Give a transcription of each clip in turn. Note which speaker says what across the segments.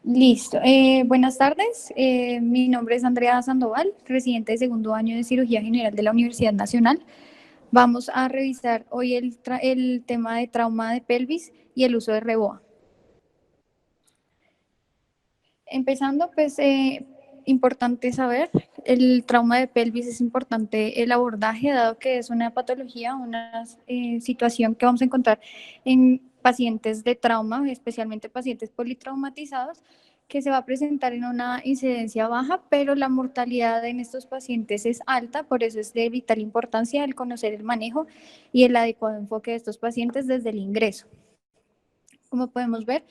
Speaker 1: Listo. Buenas tardes. Mi nombre es Andrea Sandoval, residente de segundo año de Cirugía General de la Universidad Nacional. Vamos a revisar hoy el tema de trauma de pelvis y el uso de REBOA. Empezando, pues, importante saber, el trauma de pelvis es importante el abordaje, dado que es una patología, una situación que vamos a encontrar en pacientes de trauma, especialmente pacientes politraumatizados, que se va a presentar en una incidencia baja, pero la mortalidad en estos pacientes es alta, por eso es de vital importancia el conocer el manejo y el adecuado enfoque de estos pacientes desde el ingreso. Como podemos ver,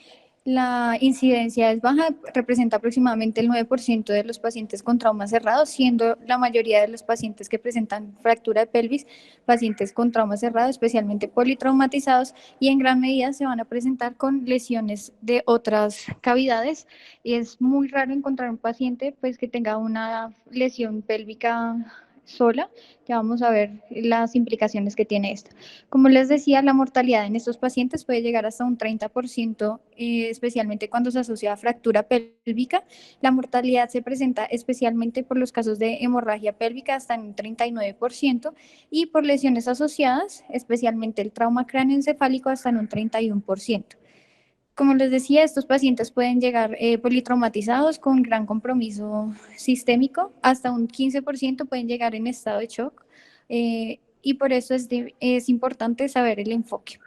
Speaker 1: la incidencia es baja, representa aproximadamente el 9% de los pacientes con trauma cerrado, siendo la mayoría de los pacientes que presentan fractura de pelvis pacientes con trauma cerrado, especialmente politraumatizados, y en gran medida se van a presentar con lesiones de otras cavidades. Y es muy raro encontrar un paciente pues, que tenga una lesión pélvica sola. Ya vamos a ver las implicaciones que tiene esto. Como les decía, la mortalidad en estos pacientes puede llegar hasta un 30%, especialmente cuando se asocia a fractura pélvica. La mortalidad se presenta especialmente por los casos de hemorragia pélvica hasta en un 39% y por lesiones asociadas, especialmente el trauma cráneoencefálico hasta en un 31%. Como les decía, estos pacientes pueden llegar politraumatizados con gran compromiso sistémico, hasta un 15% pueden llegar en estado de shock, y por eso es importante saber el enfoque.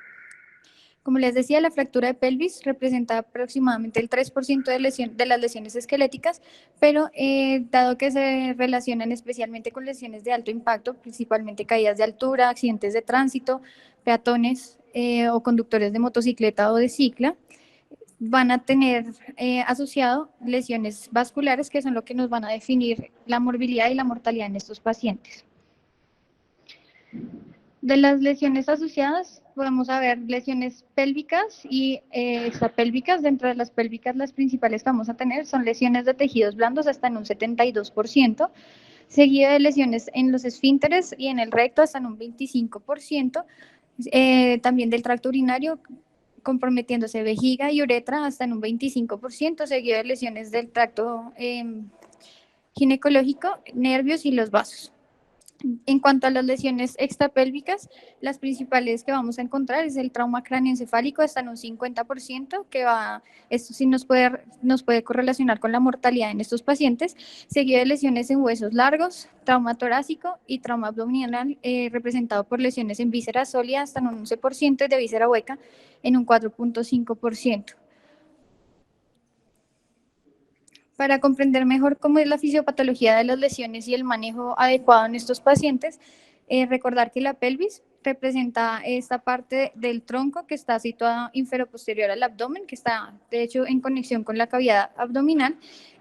Speaker 1: Como les decía, la fractura de pelvis representa aproximadamente el 3% de las lesiones esqueléticas, pero dado que se relacionan especialmente con lesiones de alto impacto, principalmente caídas de altura, accidentes de tránsito, peatones o conductores de motocicleta o de cicla, van a tener asociado lesiones vasculares, que son lo que nos van a definir la morbilidad y la mortalidad en estos pacientes. De las lesiones asociadas, podemos ver lesiones pélvicas y extrapélvicas. Dentro de las pélvicas, las principales que vamos a tener son lesiones de tejidos blandos hasta en un 72%, seguido de lesiones en los esfínteres y en el recto hasta en un 25%, también del tracto urinario, comprometiéndose vejiga y uretra hasta en un 25%, seguido de lesiones del tracto ginecológico, nervios y los vasos. En cuanto a las lesiones extrapélvicas, las principales que vamos a encontrar es el trauma cráneoencefálico hasta en un 50%, esto sí nos puede correlacionar con la mortalidad en estos pacientes, seguido de lesiones en huesos largos, trauma torácico y trauma abdominal, representado por lesiones en vísceras sólidas hasta en un 11% y de víscera hueca en un 4.5%. Para comprender mejor cómo es la fisiopatología de las lesiones y el manejo adecuado en estos pacientes, recordar que la pelvis representa esta parte del tronco que está situada inferoposterior al abdomen, que está de hecho en conexión con la cavidad abdominal,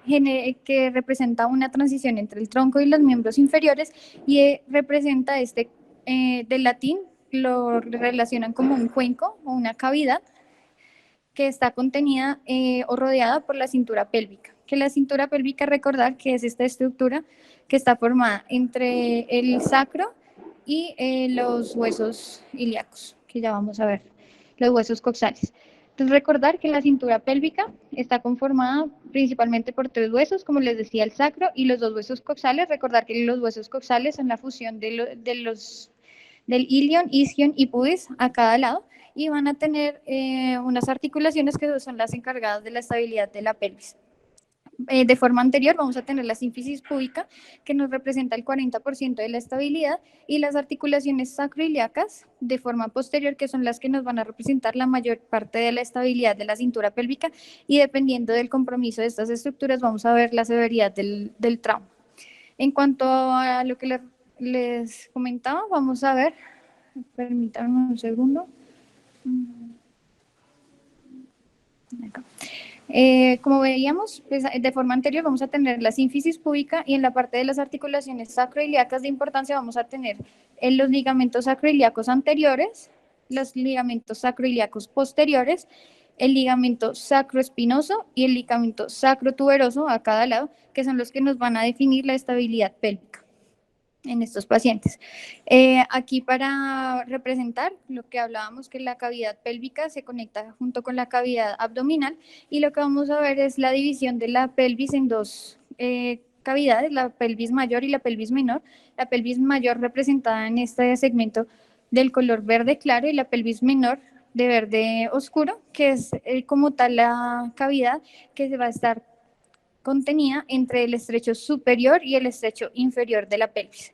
Speaker 1: que representa una transición entre el tronco y los miembros inferiores, y representa del latín lo relacionan como un cuenco o una cavidad que está contenida o rodeada por la cintura pélvica. Que la cintura pélvica, recordar que es esta estructura que está formada entre el sacro y los huesos ilíacos, que ya vamos a ver, los huesos coxales. Entonces, recordar que la cintura pélvica está conformada principalmente por tres huesos, como les decía, el sacro y los dos huesos coxales. Recordar que los huesos coxales son la fusión del ilion, isquion y pubis a cada lado, y van a tener unas articulaciones que son las encargadas de la estabilidad de la pelvis. De forma anterior vamos a tener la sínfisis púbica, que nos representa el 40% de la estabilidad, y las articulaciones sacroiliacas de forma posterior, que son las que nos van a representar la mayor parte de la estabilidad de la cintura pélvica, y dependiendo del compromiso de estas estructuras vamos a ver la severidad del trauma. En cuanto a lo que les comentaba, vamos a ver, permítanme un segundo. Acá. Como veíamos, pues, de forma anterior vamos a tener la sínfisis púbica, y en la parte de las articulaciones sacroiliacas de importancia vamos a tener los ligamentos sacroiliacos anteriores, los ligamentos sacroiliacos posteriores, el ligamento sacroespinoso y el ligamento sacrotuberoso a cada lado, que son los que nos van a definir la estabilidad pélvica. en estos pacientes. Aquí para representar lo que hablábamos, que la cavidad pélvica se conecta junto con la cavidad abdominal, y lo que vamos a ver es la división de la pelvis en dos cavidades, la pelvis mayor y la pelvis menor. La pelvis mayor representada en este segmento del color verde claro y la pelvis menor de verde oscuro, que es como tal la cavidad que se va a estar contenida entre el estrecho superior y el estrecho inferior de la pelvis.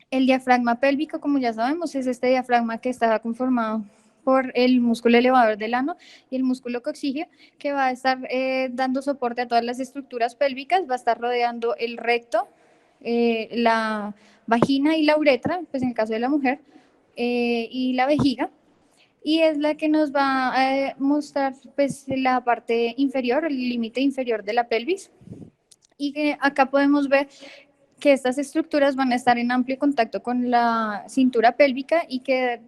Speaker 1: El diafragma pélvico, como ya sabemos, es este diafragma que está conformado por el músculo elevador del ano y el músculo coxígeo, que va a estar dando soporte a todas las estructuras pélvicas, va a estar rodeando el recto, la vagina y la uretra, pues en el caso de la mujer, y la vejiga, y es la que nos va a mostrar pues la parte inferior, el límite inferior de la pelvis, y que acá podemos ver que estas estructuras van a estar en amplio contacto con la cintura pélvica y que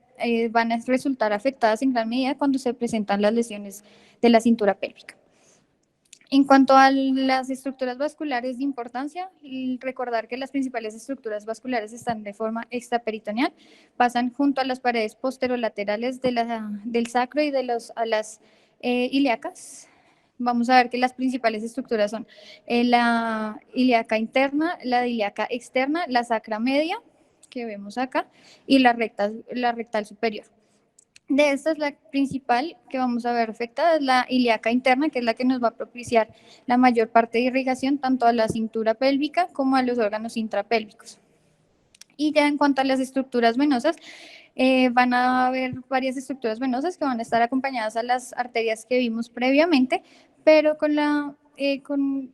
Speaker 1: van a resultar afectadas en gran medida cuando se presentan las lesiones de la cintura pélvica. En cuanto a las estructuras vasculares de importancia, recordar que las principales estructuras vasculares están de forma extraperitoneal, pasan junto a las paredes posterolaterales del sacro y de las alas ilíacas. Vamos a ver que las principales estructuras son la ilíaca interna, la ilíaca externa, la sacra media, que vemos acá, y la rectal superior. De estas, la principal que vamos a ver afectada es la ilíaca interna, que es la que nos va a propiciar la mayor parte de irrigación tanto a la cintura pélvica como a los órganos intrapélvicos. Y ya en cuanto a las estructuras venosas, van a haber varias estructuras venosas que van a estar acompañadas a las arterias que vimos previamente, pero con la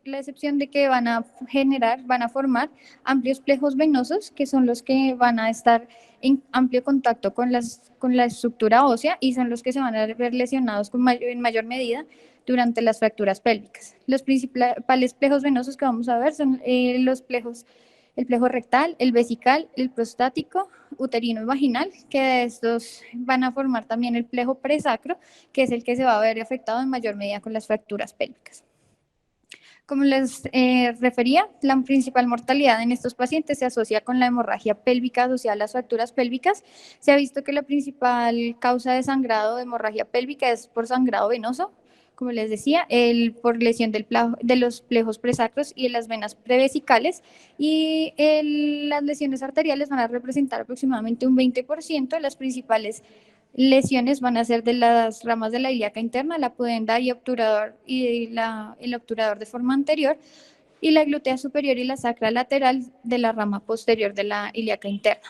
Speaker 1: excepción de que van a formar amplios plejos venosos, que son los que van a estar en amplio contacto con la estructura ósea y son los que se van a ver lesionados en mayor medida durante las fracturas pélvicas. Los principales plejos venosos que vamos a ver son el plejo rectal, el vesical, el prostático, uterino y vaginal, que de estos van a formar también el plejo presacro, que es el que se va a ver afectado en mayor medida con las fracturas pélvicas. Como les refería, la principal mortalidad en estos pacientes se asocia con la hemorragia pélvica asociada a las fracturas pélvicas. Se ha visto que la principal causa de sangrado de hemorragia pélvica es por sangrado venoso, como les decía, por lesión de los plejos presacros y de las venas prevesicales, y las lesiones arteriales van a representar aproximadamente un 20%. Las principales lesiones van a ser de las ramas de la ilíaca interna, la pudenda y el obturador de forma anterior, y la glútea superior y la sacra lateral de la rama posterior de la ilíaca interna.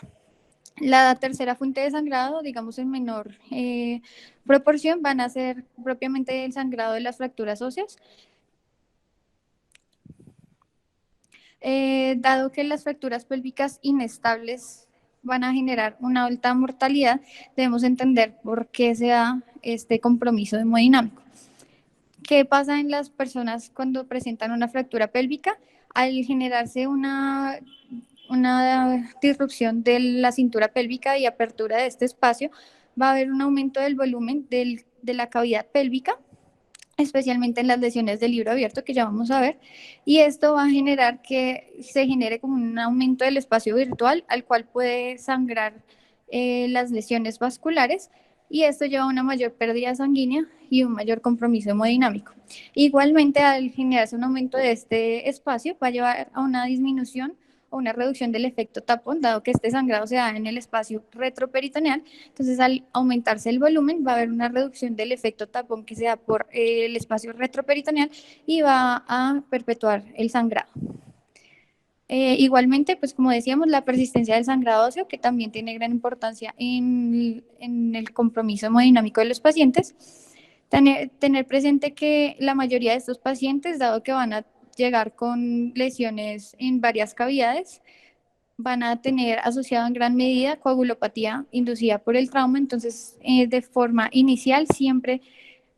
Speaker 1: La tercera fuente de sangrado, digamos en menor proporción, van a ser propiamente el sangrado de las fracturas óseas. Dado que las fracturas pélvicas inestables van a generar una alta mortalidad, debemos entender por qué se da este compromiso hemodinámico. ¿Qué pasa en las personas cuando presentan una fractura pélvica? Al generarse una disrupción de la cintura pélvica y apertura de este espacio, va a haber un aumento del volumen de la cavidad pélvica, especialmente en las lesiones del libro abierto que ya vamos a ver, y esto va a generar que se genere como un aumento del espacio virtual al cual puede sangrar las lesiones vasculares, y esto lleva a una mayor pérdida sanguínea y un mayor compromiso hemodinámico. Igualmente, al generarse un aumento de este espacio, va a llevar a una disminución o una reducción del efecto tapón, dado que este sangrado se da en el espacio retroperitoneal. Entonces, al aumentarse el volumen, va a haber una reducción del efecto tapón que se da por el espacio retroperitoneal y va a perpetuar el sangrado. Igualmente, pues como decíamos, la persistencia del sangrado óseo, que también tiene gran importancia en el compromiso hemodinámico de los pacientes. Tener presente que la mayoría de estos pacientes, dado que van a llegar con lesiones en varias cavidades, van a tener asociado en gran medida coagulopatía inducida por el trauma. Entonces, de forma inicial, siempre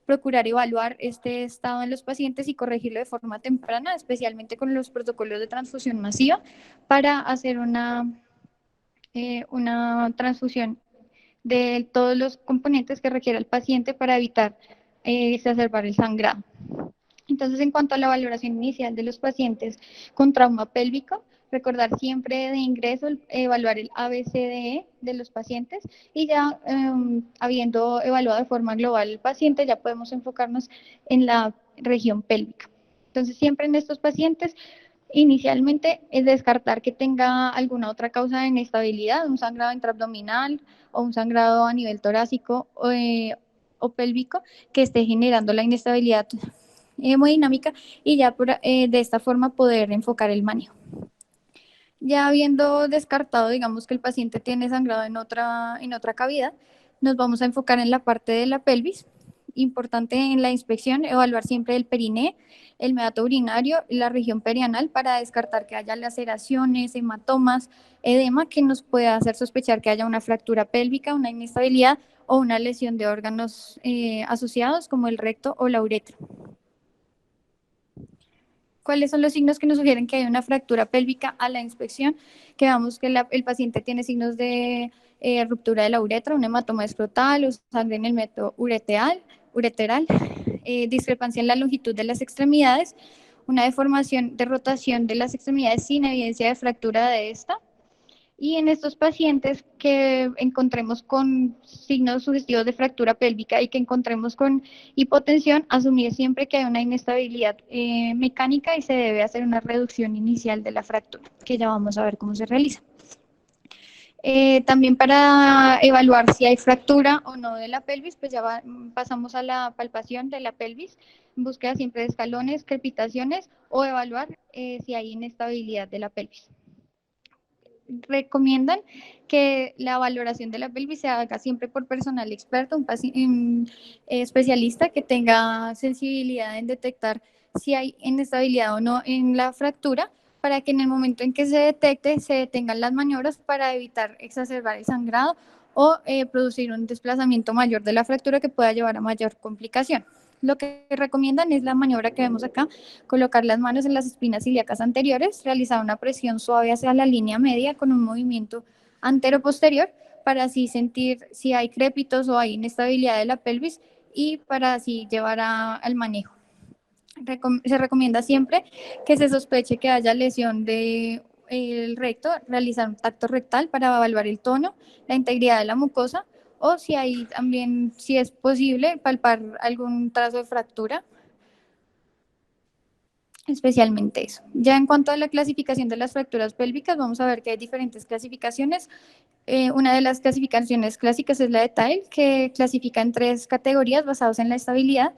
Speaker 1: procurar evaluar este estado en los pacientes y corregirlo de forma temprana, especialmente con los protocolos de transfusión masiva, para hacer una transfusión de todos los componentes que requiere el paciente para evitar exacerbar el sangrado. Entonces, en cuanto a la valoración inicial de los pacientes con trauma pélvico, Recordar siempre de ingreso, evaluar el ABCDE de los pacientes y ya habiendo evaluado de forma global el paciente, ya podemos enfocarnos en la región pélvica. Entonces, siempre en estos pacientes, inicialmente es descartar que tenga alguna otra causa de inestabilidad, un sangrado intraabdominal o un sangrado a nivel torácico o pélvico que esté generando la inestabilidad hemodinámica y ya de esta forma poder enfocar el manejo. Ya habiendo descartado, digamos que el paciente tiene sangrado en otra cavidad, nos vamos a enfocar en la parte de la pelvis. Importante en la inspección, evaluar siempre el periné, el meato urinario y la región perianal para descartar que haya laceraciones, hematomas, edema que nos pueda hacer sospechar que haya una fractura pélvica, una inestabilidad o una lesión de órganos asociados como el recto o la uretra. ¿Cuáles son los signos que nos sugieren que hay una fractura pélvica a la inspección? Que vemos que el paciente tiene signos de ruptura de la uretra, un hematoma escrotal o sangre en el meto ureteral, discrepancia en la longitud de las extremidades, una deformación de rotación de las extremidades sin evidencia de fractura de esta, y en estos pacientes que encontremos con signos sugestivos de fractura pélvica y que encontremos con hipotensión, asumir siempre que hay una inestabilidad mecánica y se debe hacer una reducción inicial de la fractura, que ya vamos a ver cómo se realiza. También para evaluar si hay fractura o no de la pelvis, pues ya pasamos a la palpación de la pelvis, en búsqueda siempre de escalones, crepitaciones o evaluar si hay inestabilidad de la pelvis. Recomiendan que la valoración de la pelvis se haga siempre por personal experto, un especialista que tenga sensibilidad en detectar si hay inestabilidad o no en la fractura, para que en el momento en que se detecte se detengan las maniobras para evitar exacerbar el sangrado o producir un desplazamiento mayor de la fractura que pueda llevar a mayor complicación. Lo que recomiendan es la maniobra que vemos acá, colocar las manos en las espinas ilíacas anteriores, realizar una presión suave hacia la línea media con un movimiento antero-posterior para así sentir si hay crépitos o hay inestabilidad de la pelvis y para así llevar al manejo. Se recomienda siempre que se sospeche que haya lesión del recto, realizar un tacto rectal para evaluar el tono, la integridad de la mucosa o si hay también, si es posible, palpar algún trazo de fractura, especialmente eso. Ya en cuanto a la clasificación de las fracturas pélvicas, vamos a ver que hay diferentes clasificaciones. Una de las clasificaciones clásicas es la de Tile, que clasifica en 3 categorías basadas en la estabilidad,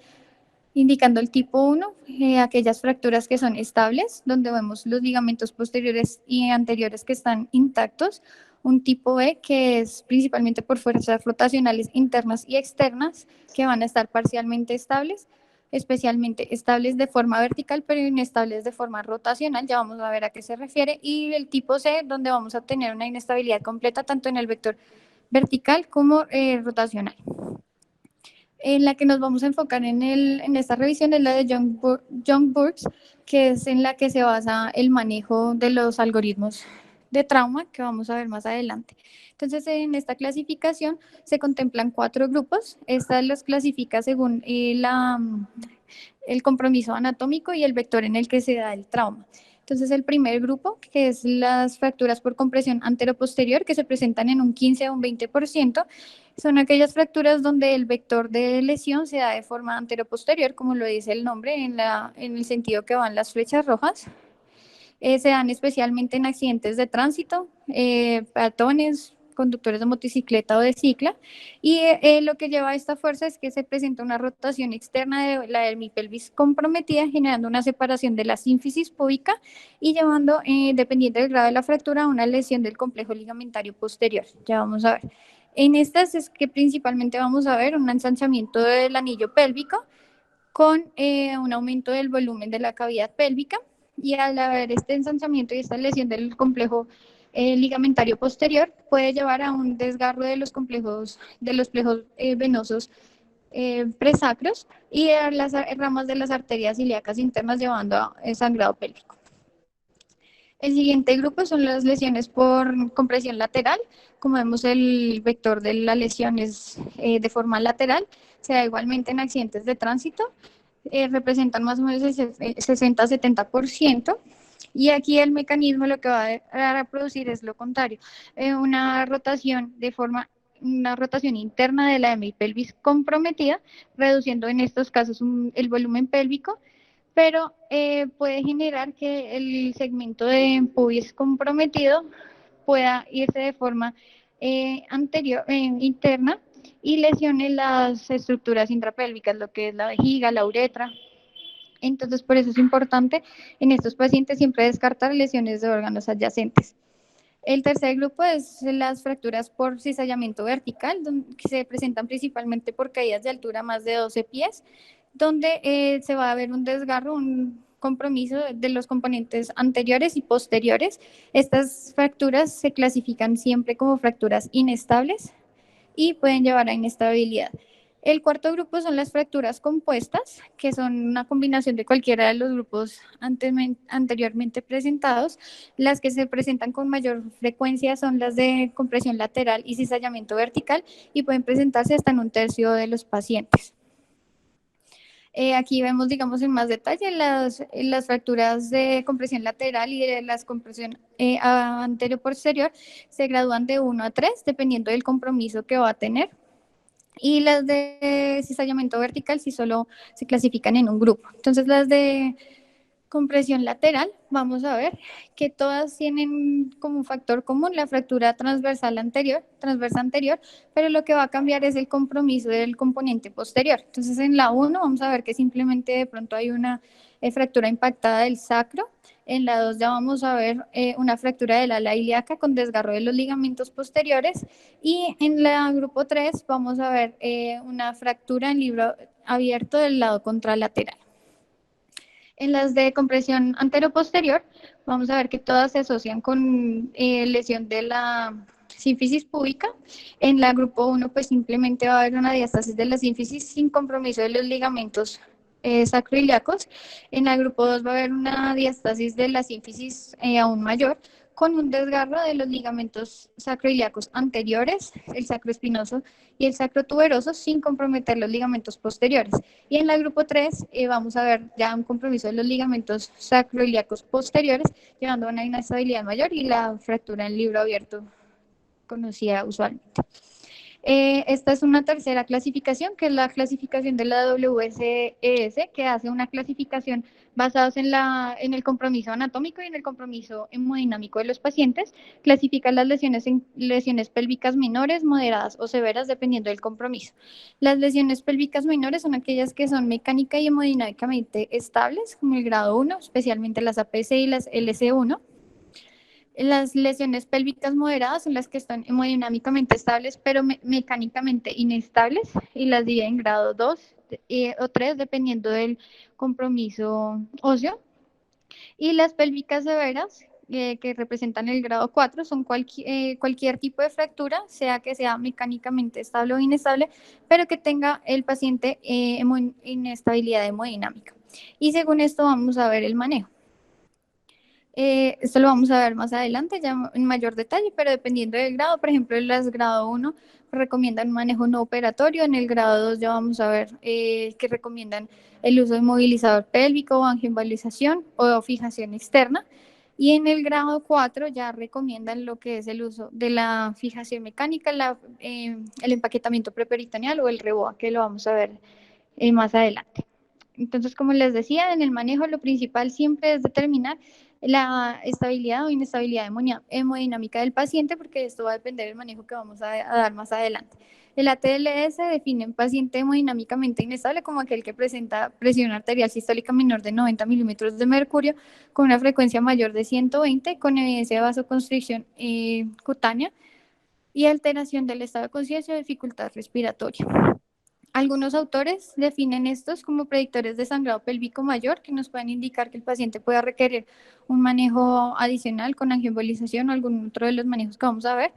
Speaker 1: indicando el tipo 1, aquellas fracturas que son estables, donde vemos los ligamentos posteriores y anteriores que están intactos. Un tipo B, que es principalmente por fuerzas rotacionales internas y externas, que van a estar parcialmente estables, especialmente estables de forma vertical, pero inestables de forma rotacional. Ya vamos a ver a qué se refiere. Y el tipo C, donde vamos a tener una inestabilidad completa tanto en el vector vertical como rotacional. En la que nos vamos a enfocar en esta revisión es la de John Burks, que es en la que se basa el manejo de los algoritmos de trauma, que vamos a ver más adelante. Entonces, en esta clasificación se contemplan 4 grupos. Esta los clasifica según el compromiso anatómico y el vector en el que se da el trauma. Entonces, el primer grupo, que es las fracturas por compresión anteroposterior, que se presentan en un 15 a un 20%, son aquellas fracturas donde el vector de lesión se da de forma anteroposterior, como lo dice el nombre, en el sentido que van las flechas rojas. Se dan especialmente en accidentes de tránsito, peatones, conductores de motocicleta o de cicla, y lo que lleva a esta fuerza es que se presenta una rotación externa de la hemipelvis comprometida, generando una separación de la sínfisis púbica y llevando, dependiendo del grado de la fractura, a una lesión del complejo ligamentario posterior. Ya vamos a ver. En estas es que principalmente vamos a ver un ensanchamiento del anillo pélvico con un aumento del volumen de la cavidad pélvica, y al haber este ensanchamiento y esta lesión del complejo ligamentario posterior puede llevar a un desgarro de los plejos venosos presacros y a las ramas de las arterias ilíacas internas, llevando a sangrado pélvico. El siguiente grupo son las lesiones por compresión lateral. Como vemos, el vector de la lesión es de forma lateral, se da igualmente en accidentes de tránsito, representan más o menos el 60-70%. Y aquí el mecanismo lo que va a producir es lo contrario, una rotación de forma una rotación interna de la hemipelvis comprometida, reduciendo en estos casos el volumen pélvico, pero puede generar que el segmento de pubis comprometido pueda irse de forma anterior, interna y lesione las estructuras intrapélvicas, lo que es la vejiga, la uretra. Entonces, por eso es importante en estos pacientes siempre descartar lesiones de órganos adyacentes. El tercer grupo es las fracturas por cizallamiento vertical, que se presentan principalmente por caídas de altura más de 12 pies, donde se va a ver un desgarro, un compromiso de los componentes anteriores y posteriores. Estas fracturas se clasifican siempre como fracturas inestables y pueden llevar a inestabilidad. El cuarto grupo son las fracturas compuestas, que son una combinación de cualquiera de los grupos anteriormente presentados. Las que se presentan con mayor frecuencia son las de compresión lateral y cizallamiento vertical y pueden presentarse hasta en un tercio de los pacientes. Aquí vemos, digamos, en más detalle las fracturas de compresión lateral y de las compresión anterior-posterior se gradúan de 1 a 3, dependiendo del compromiso que va a tener. Y las de cizallamiento vertical sí solo se clasifican en un grupo. Entonces las de compresión lateral, vamos a ver que todas tienen como un factor común la fractura transversa anterior, pero lo que va a cambiar es el compromiso del componente posterior. Entonces en la 1 vamos a ver que simplemente de pronto hay una fractura impactada del sacro. En la 2 ya vamos a ver una fractura del ala ilíaca con desgarro de los ligamentos posteriores. Y en la grupo 3 vamos a ver una fractura en libro abierto del lado contralateral. En las de compresión anteroposterior, vamos a ver que todas se asocian con lesión de la sínfisis púbica. En la grupo 1, pues simplemente va a haber una diástasis de la sínfisis sin compromiso de los ligamentos sacroiliacos. En la grupo 2 va a haber una diástasis de la sínfisis aún mayor, con un desgarro de los ligamentos sacroiliacos anteriores, el sacroespinoso y el sacrotuberoso, sin comprometer los ligamentos posteriores. Y en la grupo 3 vamos a ver ya un compromiso de los ligamentos sacroiliacos posteriores, llevando a una inestabilidad mayor y la fractura en libro abierto, conocida usualmente. Esta es una tercera clasificación, que es la clasificación de la WSES, que hace una clasificación basada en el compromiso anatómico y en el compromiso hemodinámico de los pacientes. Clasifica las lesiones en lesiones pélvicas menores, moderadas o severas, dependiendo del compromiso. Las lesiones pélvicas menores son aquellas que son mecánica y hemodinámicamente estables, como el grado 1, especialmente las APC y las LC1. Las lesiones pélvicas moderadas son las que están hemodinámicamente estables, pero mecánicamente inestables, y las divide en grado 2 o 3, dependiendo del compromiso óseo. Y las pélvicas severas, que representan el grado 4, son cualquier tipo de fractura, sea que sea mecánicamente estable o inestable, pero que tenga el paciente inestabilidad hemodinámica. Y según esto vamos a ver el manejo. Esto lo vamos a ver más adelante, ya en mayor detalle, pero dependiendo del grado, por ejemplo, en las grado 1 recomiendan un manejo no operatorio, en el grado 2 ya vamos a ver que recomiendan el uso de movilizador pélvico o angioembolización o fijación externa, y en el grado 4 ya recomiendan lo que es el uso de la fijación mecánica, el empaquetamiento preperitoneal o el REBOA, que lo vamos a ver más adelante. Entonces, como les decía, en el manejo lo principal siempre es determinar la estabilidad o inestabilidad hemodinámica del paciente, porque esto va a depender del manejo que vamos a dar más adelante. El ATLS define un paciente hemodinámicamente inestable como aquel que presenta presión arterial sistólica menor de 90 milímetros de mercurio, con una frecuencia mayor de 120, con evidencia de vasoconstricción cutánea y alteración del estado de conciencia o dificultad respiratoria. Algunos autores definen estos como predictores de sangrado pélvico mayor, que nos pueden indicar que el paciente pueda requerir un manejo adicional con angioembolización o algún otro de los manejos que vamos a ver.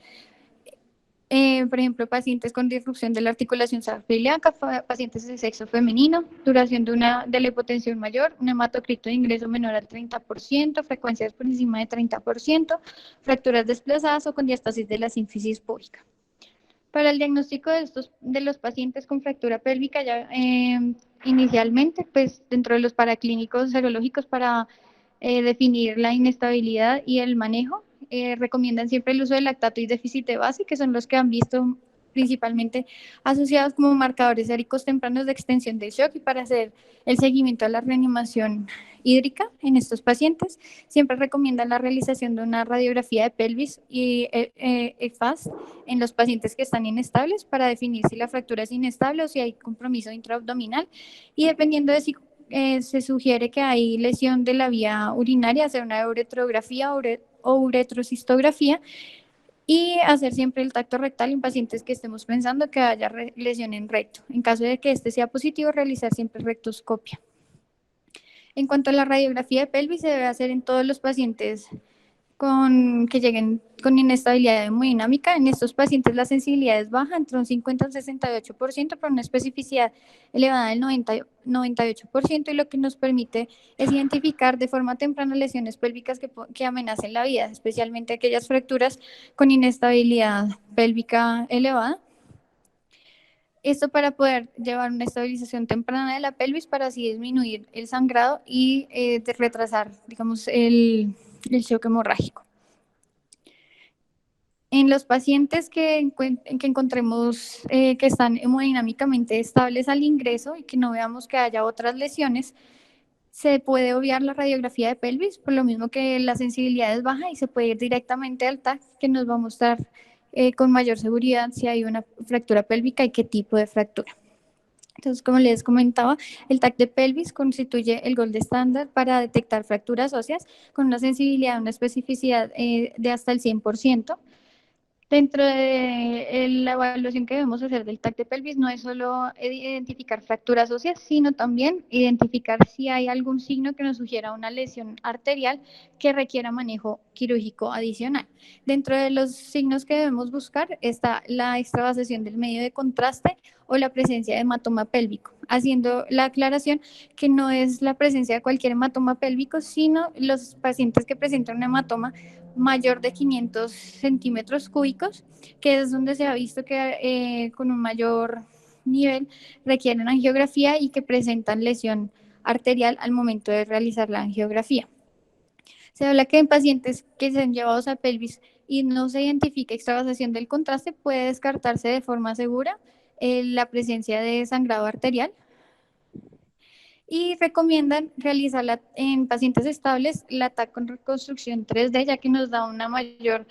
Speaker 1: Por ejemplo, pacientes con disrupción de la articulación sacroiliaca, pacientes de sexo femenino, duración de la hipotensión mayor, un hematocrito de ingreso menor al 30%, frecuencias por encima de 30%, fracturas desplazadas o con diástasis de la sínfisis púbica. Para el diagnóstico de los pacientes con fractura pélvica, ya inicialmente, pues dentro de los paraclínicos serológicos para definir la inestabilidad y el manejo. Recomiendan siempre el uso de lactato y déficit de base, que son los que han visto principalmente asociados como marcadores séricos tempranos de extensión del shock, y para hacer el seguimiento a la reanimación hídrica en estos pacientes, siempre recomiendan la realización de una radiografía de pelvis y EFAS en los pacientes que están inestables para definir si la fractura es inestable o si hay compromiso intraabdominal, y dependiendo de si se sugiere que hay lesión de la vía urinaria, hacer una uretrografía o uretrocistografía, y hacer siempre el tacto rectal en pacientes que estemos pensando que haya lesión en recto. En caso de que este sea positivo, realizar siempre rectoscopia. En cuanto a la radiografía de pelvis, se debe hacer en todos los pacientes que lleguen con inestabilidad hemodinámica. En estos pacientes la sensibilidad es baja, entre un 50 y un 68%, pero una especificidad elevada del 98%, y lo que nos permite es identificar de forma temprana lesiones pélvicas que amenacen la vida, especialmente aquellas fracturas con inestabilidad pélvica elevada. Esto para poder llevar una estabilización temprana de la pelvis, para así disminuir el sangrado y retrasar, digamos, el shock hemorrágico. En los pacientes que encontremos que están hemodinámicamente estables al ingreso y que no veamos que haya otras lesiones, se puede obviar la radiografía de pelvis, por lo mismo que la sensibilidad es baja, y se puede ir directamente al TAC, que nos va a mostrar con mayor seguridad si hay una fractura pélvica y qué tipo de fractura. Entonces, como les comentaba, el TAC de pelvis constituye el gold estándar para detectar fracturas óseas con una sensibilidad, una especificidad de hasta el 100%. Dentro de la evaluación que debemos hacer del TAC de pelvis, no es solo identificar fracturas óseas, sino también identificar si hay algún signo que nos sugiera una lesión arterial que requiera manejo quirúrgico adicional. Dentro de los signos que debemos buscar está la extravasación del medio de contraste o la presencia de hematoma pélvico, haciendo la aclaración que no es la presencia de cualquier hematoma pélvico, sino los pacientes que presentan un hematoma mayor de 500 centímetros cúbicos, que es donde se ha visto que con un mayor nivel requieren angiografía y que presentan lesión arterial al momento de realizar la angiografía. Se habla que en pacientes que se han llevado a pelvis y no se identifica extravasación del contraste, puede descartarse de forma segura la presencia de sangrado arterial, y recomiendan realizarla en pacientes estables, la TAC con reconstrucción 3D, ya que nos da una mayor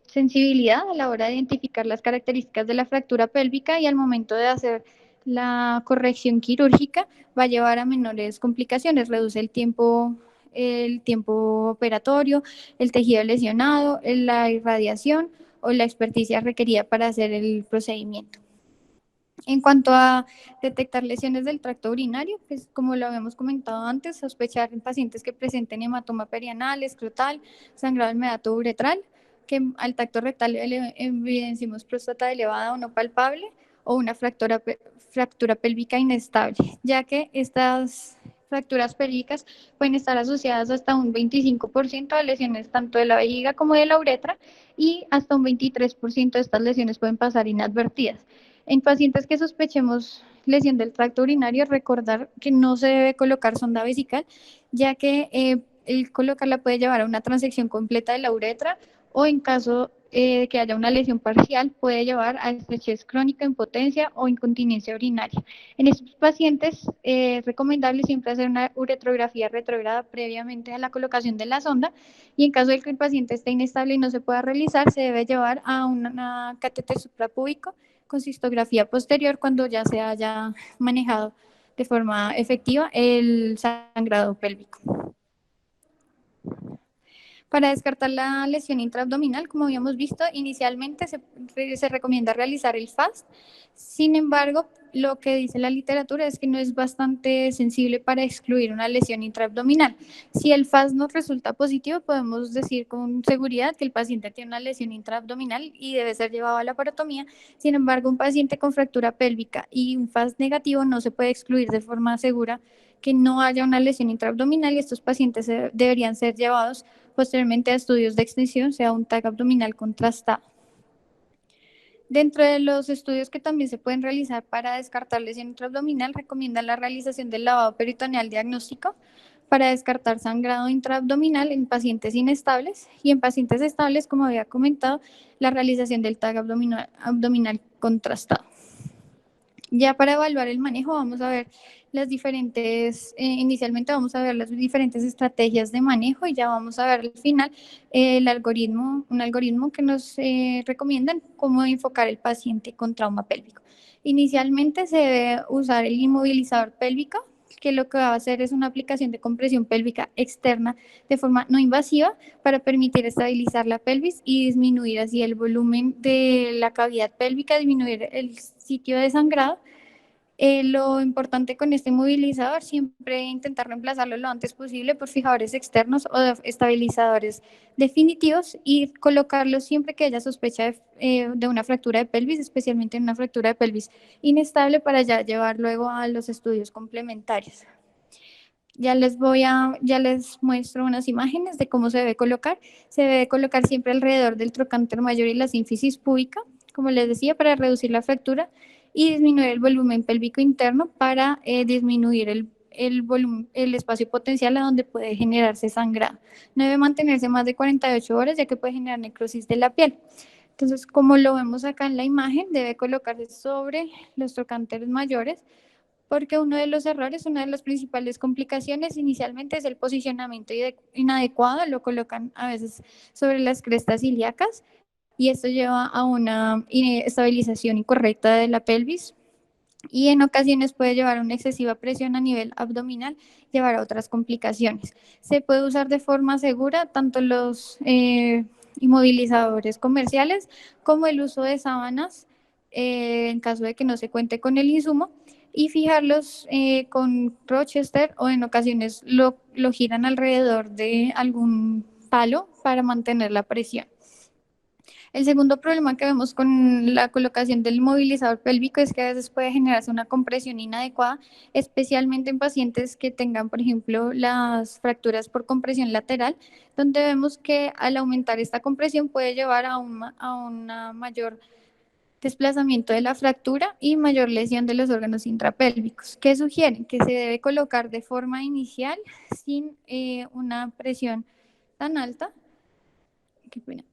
Speaker 1: sensibilidad a la hora de identificar las características de la fractura pélvica, y al momento de hacer la corrección quirúrgica va a llevar a menores complicaciones, reduce el tiempo operatorio, el tejido lesionado, la irradiación o la experticia requerida para hacer el procedimiento. En cuanto a detectar lesiones del tracto urinario, pues como lo habíamos comentado antes, sospechar en pacientes que presenten hematoma perianal, escrotal, sangrado inmediato uretral, que al tacto rectal evidenciemos próstata elevada o no palpable, o una fractura pélvica inestable, ya que estas fracturas pélvicas pueden estar asociadas hasta un 25% a lesiones tanto de la vejiga como de la uretra, y hasta un 23% de estas lesiones pueden pasar inadvertidas. En pacientes que sospechemos lesión del tracto urinario, recordar que no se debe colocar sonda vesical, ya que el colocarla puede llevar a una transección completa de la uretra, o en caso de que haya una lesión parcial, puede llevar a estrechez crónica, impotencia o incontinencia urinaria. En estos pacientes es recomendable siempre hacer una uretrografía retrógrada previamente a la colocación de la sonda, y en caso de que el paciente esté inestable y no se pueda realizar, se debe llevar a una catéter suprapúbico con cistografía posterior cuando ya se haya manejado de forma efectiva el sangrado pélvico. Para descartar la lesión intraabdominal, como habíamos visto, inicialmente se recomienda realizar el FAST. Sin embargo, lo que dice la literatura es que no es bastante sensible para excluir una lesión intraabdominal. Si el FAST nos resulta positivo, podemos decir con seguridad que el paciente tiene una lesión intraabdominal y debe ser llevado a la laparotomía. Sin embargo, un paciente con fractura pélvica y un FAST negativo no se puede excluir de forma segura que no haya una lesión intraabdominal, y estos pacientes deberían ser llevados posteriormente a estudios de extensión, sea un TAC abdominal contrastado. Dentro de los estudios que también se pueden realizar para descartar lesión intraabdominal, recomiendan la realización del lavado peritoneal diagnóstico para descartar sangrado intraabdominal en pacientes inestables y en pacientes estables, como había comentado, la realización del TAC abdominal contrastado. Ya para evaluar el manejo vamos a ver las diferentes, inicialmente vamos a ver las diferentes estrategias de manejo y ya vamos a ver al final el algoritmo, un algoritmo que nos recomiendan cómo enfocar el paciente con trauma pélvico. Inicialmente se debe usar el inmovilizador pélvico, que lo que va a hacer es una aplicación de compresión pélvica externa de forma no invasiva para permitir estabilizar la pelvis y disminuir así el volumen de la cavidad pélvica, disminuir el sitio de sangrado. Lo importante con este inmovilizador siempre intentar reemplazarlo lo antes posible por fijadores externos o estabilizadores definitivos y colocarlo siempre que haya sospecha de una fractura de pelvis, especialmente en una fractura de pelvis inestable para ya llevar luego a los estudios complementarios. Ya les muestro unas imágenes de cómo se debe colocar. Se debe colocar siempre alrededor del trocánter mayor y la sínfisis púbica, como les decía, para reducir la fractura y disminuir el volumen pélvico interno para disminuir el espacio potencial a donde puede generarse sangrado. No debe mantenerse más de 48 horas, ya que puede generar necrosis de la piel. Entonces, como lo vemos acá en la imagen, debe colocarse sobre los trocánteres mayores, porque uno de los errores, una de las principales complicaciones inicialmente es el posicionamiento inadecuado, lo colocan a veces sobre las crestas ilíacas y esto lleva a una estabilización incorrecta de la pelvis y en ocasiones puede llevar a una excesiva presión a nivel abdominal, llevar a otras complicaciones. Se puede usar de forma segura tanto los inmovilizadores comerciales como el uso de sábanas en caso de que no se cuente con el insumo y fijarlos con Rochester o en ocasiones lo giran alrededor de algún palo para mantener la presión. El segundo problema que vemos con la colocación del movilizador pélvico es que a veces puede generarse una compresión inadecuada, especialmente en pacientes que tengan, por ejemplo, las fracturas por compresión lateral, donde vemos que al aumentar esta compresión puede llevar a una mayor desplazamiento de la fractura y mayor lesión de los órganos intrapélvicos, que sugieren que se debe colocar de forma inicial sin una presión tan alta. Qué pena.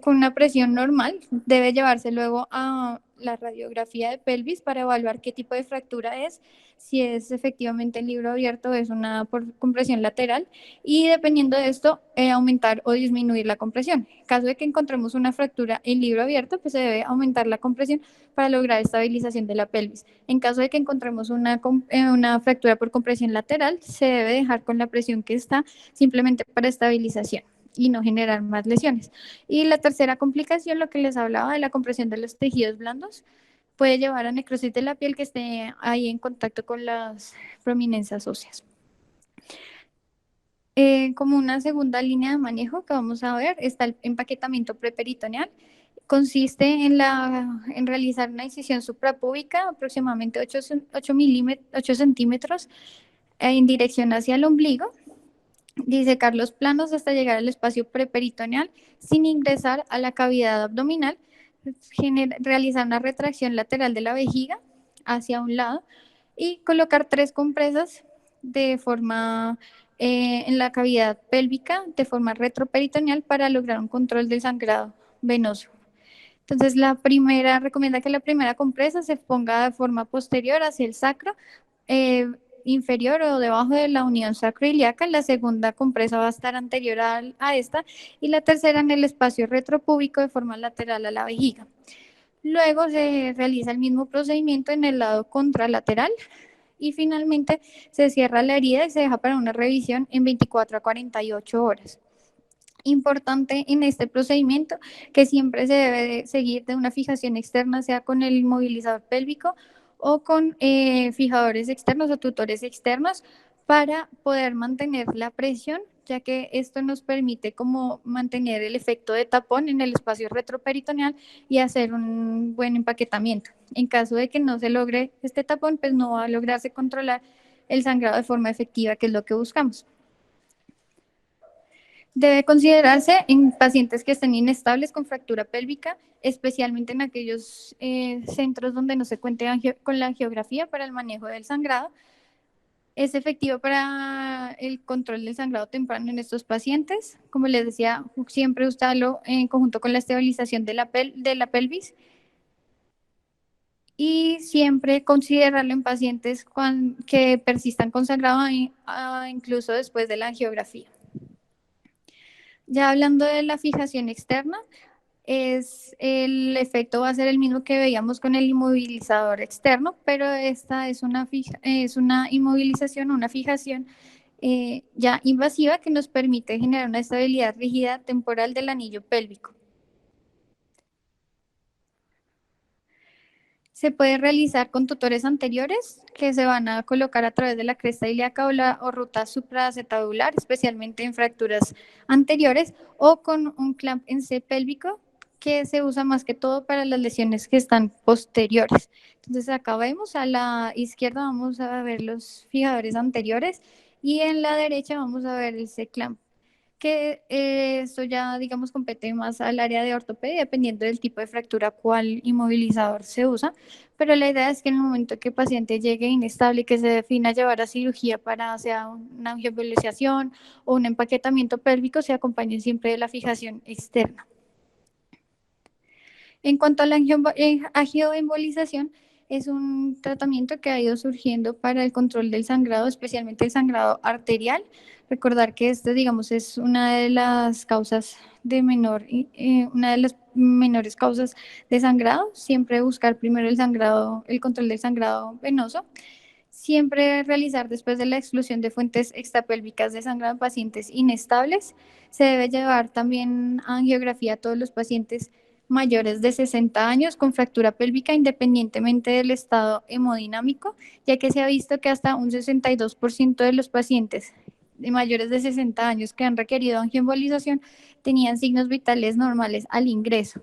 Speaker 1: Con una presión normal, debe llevarse luego a la radiografía de pelvis para evaluar qué tipo de fractura es, si es efectivamente en libro abierto o es una por compresión lateral y dependiendo de esto, aumentar o disminuir la compresión. En caso de que encontremos una fractura en libro abierto, pues se debe aumentar la compresión para lograr estabilización de la pelvis. En caso de que encontremos una fractura por compresión lateral, se debe dejar con la presión que está simplemente para estabilización y no generar más lesiones. Y la tercera complicación, lo que les hablaba de la compresión de los tejidos blandos, puede llevar a necrosis de la piel que esté ahí en contacto con las prominencias óseas. Como una segunda línea de manejo que vamos a ver está el empaquetamiento preperitoneal. Consiste en realizar una incisión suprapúbica aproximadamente 8 centímetros en dirección hacia el ombligo, disecar los planos hasta llegar al espacio preperitoneal sin ingresar a la cavidad abdominal, realizar una retracción lateral de la vejiga hacia un lado y colocar 3 compresas de forma en la cavidad pélvica de forma retroperitoneal para lograr un control del sangrado venoso. Entonces, recomienda que la primera compresa se ponga de forma posterior hacia el sacro, eh, inferior o debajo de la unión sacroiliaca, la segunda compresa va a estar anterior a esta y la tercera en el espacio retropúbico de forma lateral a la vejiga. Luego se realiza el mismo procedimiento en el lado contralateral y finalmente se cierra la herida y se deja para una revisión en 24 a 48 horas. Importante en este procedimiento que siempre se debe de seguir de una fijación externa, sea con el inmovilizador pélvico o con fijadores externos o tutores externos para poder mantener la presión, ya que esto nos permite como mantener el efecto de tapón en el espacio retroperitoneal y hacer un buen empaquetamiento. En caso de que no se logre este tapón, pues no va a lograrse controlar el sangrado de forma efectiva, que es lo que buscamos. Debe considerarse en pacientes que estén inestables con fractura pélvica, especialmente en aquellos centros donde no se cuente con la angiografía para el manejo del sangrado. Es efectivo para el control del sangrado temprano en estos pacientes. Como les decía, siempre usarlo en conjunto con la estabilización de la pelvis y siempre considerarlo en pacientes que persistan con sangrado incluso después de la angiografía. Ya hablando de la fijación externa, el efecto va a ser el mismo que veíamos con el inmovilizador externo, pero esta es una inmovilización, una fijación ya invasiva que nos permite generar una estabilidad rígida temporal del anillo pélvico. Se puede realizar con tutores anteriores que se van a colocar a través de la cresta ilíaca o ruta supraacetabular, especialmente en fracturas anteriores, o con un clamp en C pélvico que se usa más que todo para las lesiones que están posteriores. Entonces acá vemos a la izquierda vamos a ver los fijadores anteriores y en la derecha vamos a ver el C-clamp que esto ya, digamos, compete más al área de ortopedia, dependiendo del tipo de fractura, cuál inmovilizador se usa. Pero la idea es que en el momento que el paciente llegue inestable y que se defina llevar a cirugía para sea una angiovalización o un empaquetamiento pélvico, se acompañe siempre de la fijación externa. En cuanto a la angioembolización, es un tratamiento que ha ido surgiendo para el control del sangrado, especialmente el sangrado arterial. Recordar que este, digamos, es una de las causas una de las menores causas de sangrado. Siempre buscar primero el sangrado, el control del sangrado venoso. Siempre realizar después de la exclusión de fuentes extrapélvicas de sangrado en pacientes inestables. Se debe llevar también a angiografía a todos los pacientes mayores de 60 años con fractura pélvica independientemente del estado hemodinámico, ya que se ha visto que hasta un 62% de los pacientes de mayores de 60 años que han requerido angioembolización tenían signos vitales normales al ingreso.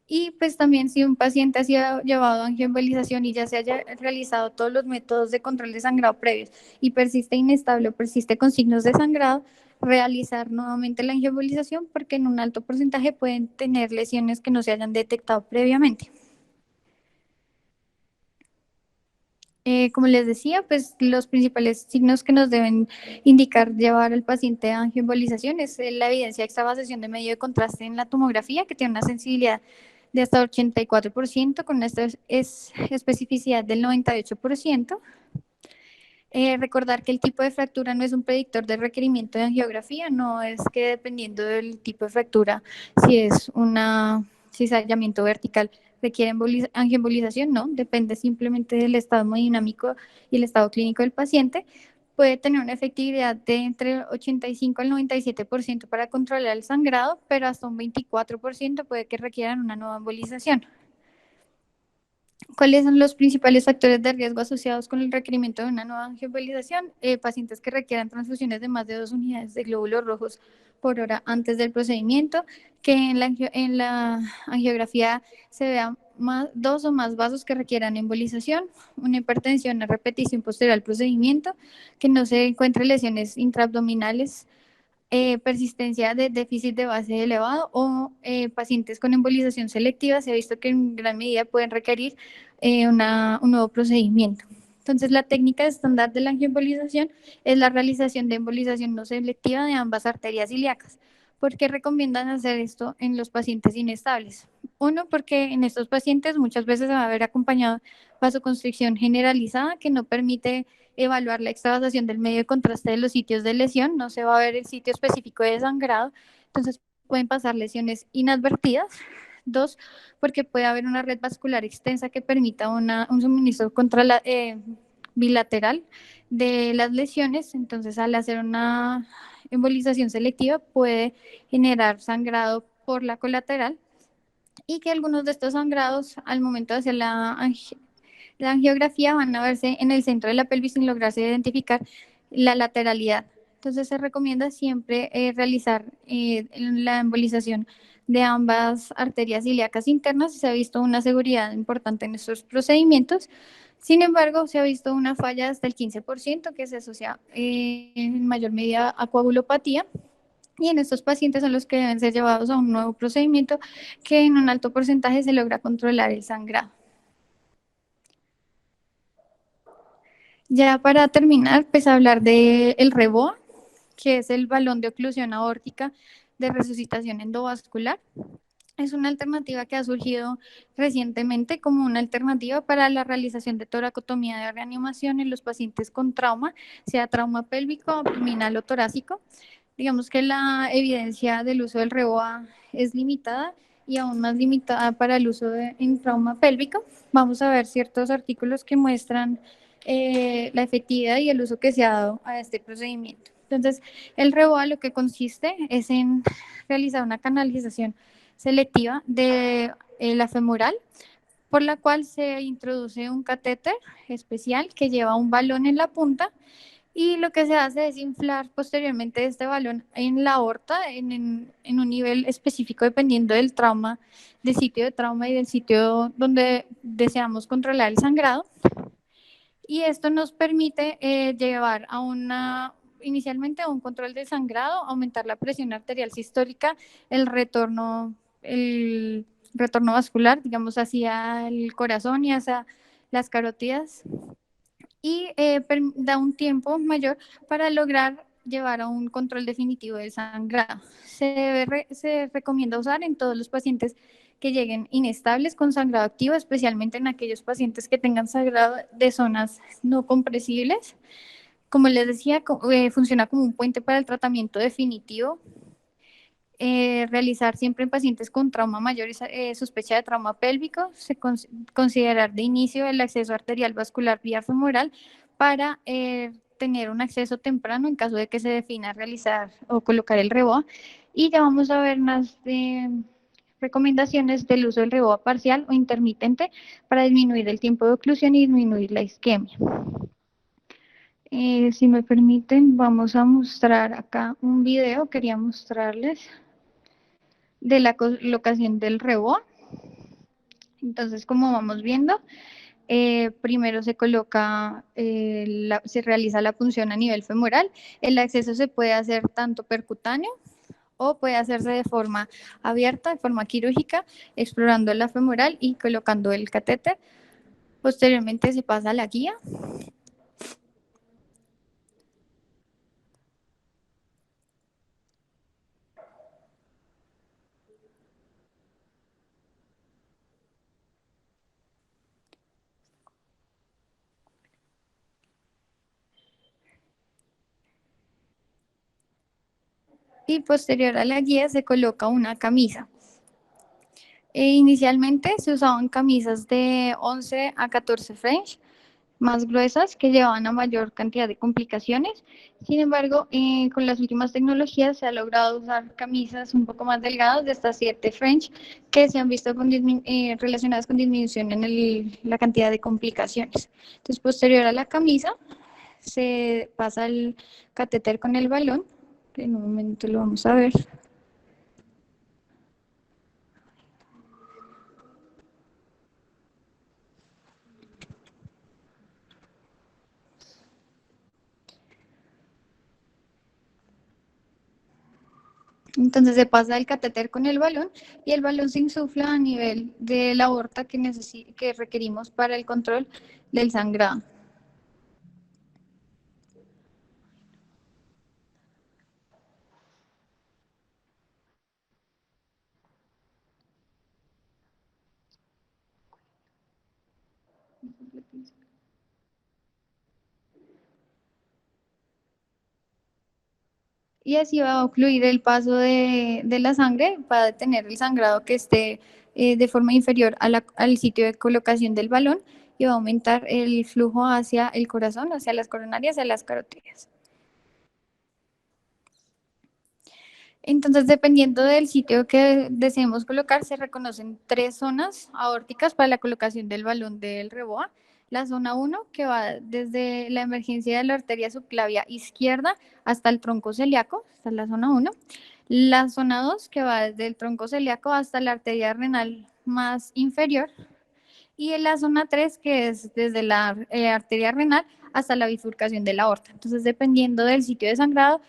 Speaker 1: Y pues también si un paciente ha sido llevado a angioembolización y ya se haya realizado todos los métodos de control de sangrado previos y persiste inestable o persiste con signos de sangrado, realizar nuevamente la angioembolización porque en un alto porcentaje pueden tener lesiones que no se hayan detectado previamente. Como les decía, pues los principales signos que nos deben indicar llevar al paciente a angioembolización es la evidencia de extravasación de medio de contraste en la tomografía, que tiene una sensibilidad de hasta 84%, con una especificidad del 98%. Recordar que el tipo de fractura no es un predictor de requerimiento de angiografía, no es que dependiendo del tipo de fractura, si es una cizallamiento vertical, requiere angioembolización, no, depende simplemente del estado hemodinámico y el estado clínico del paciente. Puede tener una efectividad de entre 85 al 97% para controlar el sangrado, pero hasta un 24% puede que requieran una nueva embolización. ¿Cuáles son los principales factores de riesgo asociados con el requerimiento de una nueva angiovalización? Pacientes que requieran transfusiones de más de 2 unidades de glóbulos rojos por hora antes del procedimiento, que en la angiografía se vean 2 o más vasos que requieran embolización, una hipertensión a repetición posterior al procedimiento, que no se encuentren lesiones intraabdominales, persistencia de déficit de base elevado o pacientes con embolización selectiva, se ha visto que en gran medida pueden requerir un nuevo procedimiento. Entonces, la técnica estándar de la angioembolización es la realización de embolización no selectiva de ambas arterias ilíacas. ¿Por qué recomiendan hacer esto en los pacientes inestables? Uno, porque en estos pacientes muchas veces se va a ver acompañado vasoconstricción generalizada que no permite evaluar la extravasación del medio de contraste de los sitios de lesión, no se va a ver el sitio específico de sangrado, entonces pueden pasar lesiones inadvertidas. Dos, porque puede haber una red vascular extensa que permita un suministro bilateral de las lesiones, entonces al hacer una embolización selectiva puede generar sangrado por la colateral y que algunos de estos sangrados al momento de hacer la angiografía van a verse en el centro de la pelvis sin lograrse identificar la lateralidad. Entonces se recomienda siempre realizar la embolización de ambas arterias ilíacas internas. Se ha visto una seguridad importante en estos procedimientos. Sin embargo, se ha visto una falla hasta el 15% que se asocia en mayor medida a coagulopatía. Y en estos pacientes son los que deben ser llevados a un nuevo procedimiento que en un alto porcentaje se logra controlar el sangrado. Ya para terminar, pues hablar de el REBOA, que es el balón de oclusión aórtica de resucitación endovascular. Es una alternativa que ha surgido recientemente como una alternativa para la realización de toracotomía de reanimación en los pacientes con trauma, sea trauma pélvico, abdominal o torácico. Digamos que la evidencia del uso del REBOA es limitada y aún más limitada para el uso en trauma pélvico. Vamos a ver ciertos artículos que muestran la efectividad y el uso que se ha dado a este procedimiento. Entonces, el REBOA lo que consiste es en realizar una canalización selectiva de la femoral, por la cual se introduce un catéter especial que lleva un balón en la punta y lo que se hace es inflar posteriormente este balón en la aorta en un nivel específico dependiendo del trauma, del sitio de trauma y del sitio donde deseamos controlar el sangrado. Y esto nos permite llevar a inicialmente a un control del sangrado, aumentar la presión arterial sistólica, el retorno vascular, digamos, hacia el corazón y hacia las carótidas y da un tiempo mayor para lograr llevar a un control definitivo del sangrado. Se recomienda usar en todos los pacientes que lleguen inestables con sangrado activo, especialmente en aquellos pacientes que tengan sangrado de zonas no compresibles. Como les decía, funciona como un puente para el tratamiento definitivo. Realizar siempre en pacientes con trauma mayor y sospecha de trauma pélvico, considerar de inicio el acceso arterial vascular vía femoral para tener un acceso temprano en caso de que se defina realizar o colocar el REBOA. Y ya vamos a ver unas recomendaciones del uso del REBOA parcial o intermitente para disminuir el tiempo de oclusión y disminuir la isquemia. Si me permiten, vamos a mostrar acá un video. Quería mostrarles de la colocación del REBOA. Entonces, como vamos viendo, primero se coloca, se realiza la punción a nivel femoral. El acceso se puede hacer tanto percutáneo o puede hacerse de forma abierta, de forma quirúrgica, explorando la femoral y colocando el catéter. Posteriormente se pasa a la guía. Y posterior a la guía se coloca una camisa. Inicialmente se usaban camisas de 11 a 14 French, más gruesas que llevaban a mayor cantidad de complicaciones. Sin embargo, con las últimas tecnologías se ha logrado usar camisas un poco más delgadas de hasta 7 French que se han visto relacionadas con disminución en la cantidad de complicaciones. Entonces, posterior a la camisa, se pasa el catéter con el balón, que en un momento lo vamos a ver. Entonces se pasa el catéter con el balón y el balón se insufla a nivel de la aorta que requerimos para el control del sangrado. Y así va a ocluir el paso de la sangre para detener el sangrado que esté de forma inferior al sitio de colocación del balón y va a aumentar el flujo hacia el corazón, hacia las coronarias, hacia las carótidas. Entonces, dependiendo del sitio que deseemos colocar, se reconocen tres zonas aórticas para la colocación del balón del REBOA. La zona 1, que va desde la emergencia de la arteria subclavia izquierda hasta el tronco celíaco, esta es la zona 1. La zona 2, que va desde el tronco celíaco hasta la arteria renal más inferior. Y en la zona 3 que es desde la arteria renal hasta la bifurcación de la aorta. Entonces, dependiendo del sitio de sangrado,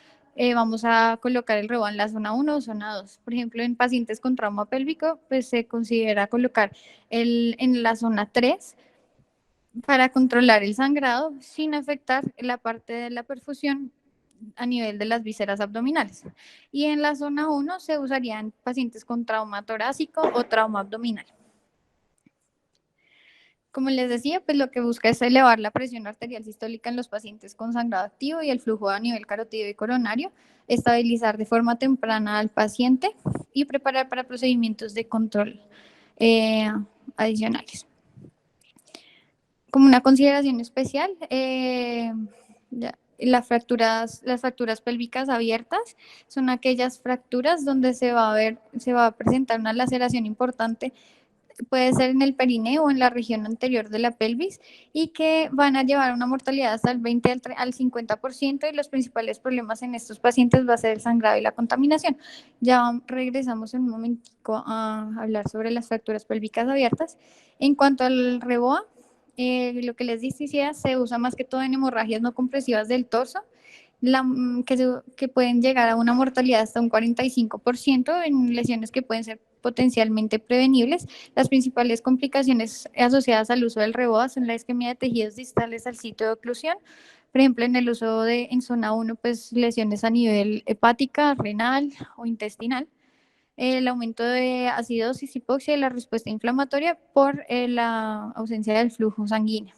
Speaker 1: vamos a colocar el REBOA en la zona 1 o zona 2. Por ejemplo, en pacientes con trauma pélvico, pues se considera colocar en la zona 3 para controlar el sangrado sin afectar la parte de la perfusión a nivel de las vísceras abdominales. Y en la zona 1 se usaría en pacientes con trauma torácico o trauma abdominal. Como les decía, pues lo que busca es elevar la presión arterial sistólica en los pacientes con sangrado activo y el flujo a nivel carotido y coronario, estabilizar de forma temprana al paciente y preparar para procedimientos de control eh, adicionales. Como una consideración especial, las fracturas pélvicas abiertas son aquellas fracturas donde se va a presentar una laceración importante, puede ser en el perineo o en la región anterior de la pelvis, y que van a llevar una mortalidad hasta el 20 al 50%, y los principales problemas en estos pacientes va a ser el sangrado y la contaminación. Ya regresamos en un momentico a hablar sobre las fracturas pélvicas abiertas. En cuanto al REBOA, lo que les decía, se usa más que todo en hemorragias no compresivas del torso, que pueden llegar a una mortalidad hasta un 45% en lesiones que pueden ser potencialmente prevenibles. Las principales complicaciones asociadas al uso del REBOA son la isquemia de tejidos distales al sitio de oclusión. Por ejemplo, en el uso en zona 1, pues lesiones a nivel hepática, renal o intestinal. El aumento de acidosis, hipoxia y la respuesta inflamatoria por la ausencia del flujo sanguíneo.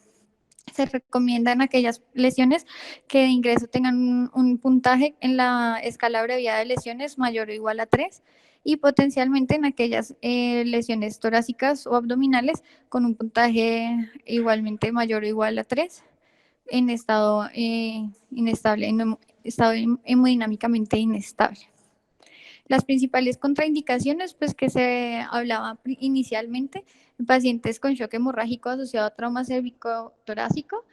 Speaker 1: Se recomiendan aquellas lesiones que de ingreso tengan un puntaje en la escala abreviada de lesiones mayor o igual a 3, y potencialmente en aquellas lesiones torácicas o abdominales con un puntaje igualmente mayor o igual a 3 en estado inestable, en estado hemodinámicamente inestable. Las principales contraindicaciones, pues que se hablaba inicialmente, en pacientes con shock hemorrágico asociado a trauma cérvico-torácico,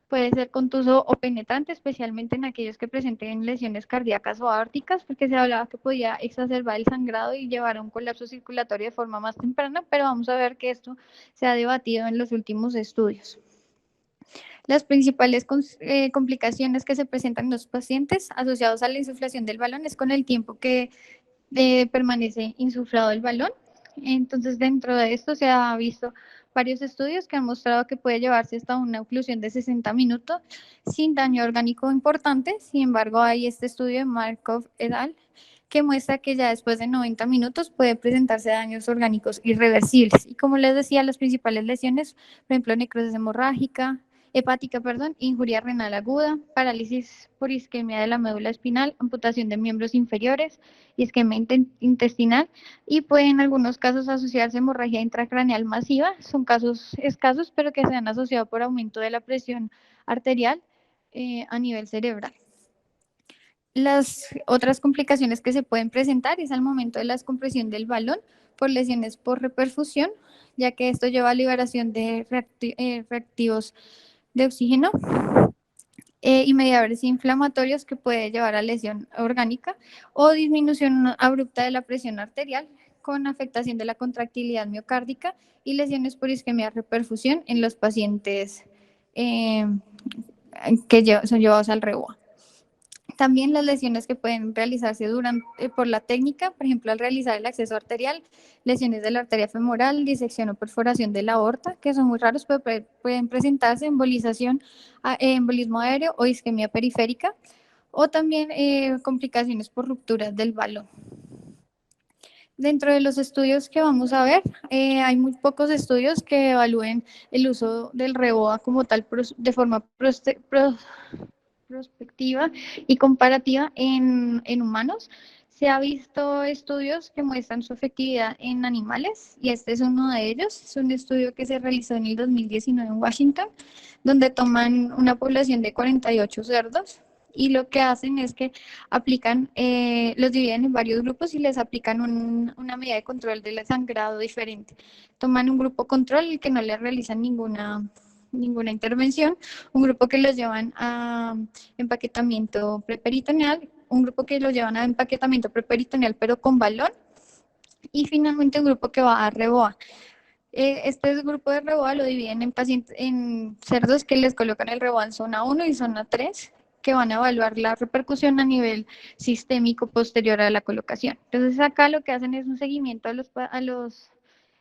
Speaker 1: puede ser contuso o penetrante, especialmente en aquellos que presenten lesiones cardíacas o aórticas, porque se hablaba que podía exacerbar el sangrado y llevar a un colapso circulatorio de forma más temprana, pero vamos a ver que esto se ha debatido en los últimos estudios. Las principales complicaciones que se presentan en los pacientes asociados a la insuflación del balón es con el tiempo que permanece insuflado el balón. Entonces, dentro de esto se ha visto varios estudios que han mostrado que puede llevarse hasta una oclusión de 60 minutos sin daño orgánico importante. Sin embargo, hay este estudio de Markov et al. Que muestra que ya después de 90 minutos puede presentarse daños orgánicos irreversibles. Y como les decía, las principales lesiones, por ejemplo, necrosis hemorrágica, hepática, perdón, injuria renal aguda, parálisis por isquemia de la médula espinal, amputación de miembros inferiores, isquemia intestinal, y puede en algunos casos asociarse a hemorragia intracraneal masiva. Son casos escasos, pero que se han asociado por aumento de la presión arterial a nivel cerebral. Las otras complicaciones que se pueden presentar es al momento de la descompresión del balón por lesiones por reperfusión, ya que esto lleva a liberación de reactivos de oxígeno y mediadores inflamatorios, que puede llevar a lesión orgánica o disminución abrupta de la presión arterial con afectación de la contractilidad miocárdica y lesiones por isquemia reperfusión en los pacientes eh, que son llevados al REBOA. También las lesiones que pueden realizarse por la técnica, por ejemplo, al realizar el acceso arterial, lesiones de la arteria femoral, disección o perforación de la aorta, que son muy raros, pero pueden presentarse embolización, embolismo aéreo o isquemia periférica, o también complicaciones por rupturas del balón. Dentro de los estudios que vamos a ver, hay muy pocos estudios que evalúen el uso del REBOA como tal de forma prospectiva y comparativa en humanos. Se ha visto estudios que muestran su efectividad en animales, y este es uno de ellos. Es un estudio que se realizó en el 2019 en Washington, donde toman una población de 48 cerdos, y lo que hacen es que aplican, los dividen en varios grupos y les aplican una medida de control del sangrado diferente. Toman un grupo control, el que no le realizan ninguna intervención, un grupo que los llevan a empaquetamiento preperitoneal, un grupo que los llevan a empaquetamiento preperitoneal pero con balón, y finalmente un grupo que va a REBOA. Este grupo de REBOA lo dividen en cerdos que les colocan el REBOA en zona 1 y zona 3, que van a evaluar la repercusión a nivel sistémico posterior a la colocación. Entonces acá lo que hacen es un seguimiento a los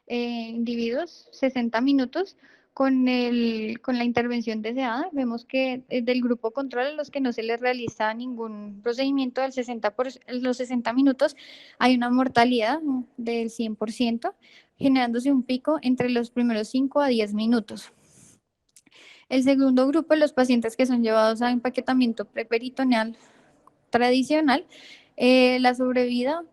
Speaker 1: individuos 60 minutos con la intervención deseada. Vemos que del grupo control a los que no se les realiza ningún procedimiento los 60 minutos hay una mortalidad del 100%, generándose un pico entre los primeros 5 a 10 minutos. El segundo grupo, los pacientes que son llevados a empaquetamiento preperitoneal tradicional, la sobrevida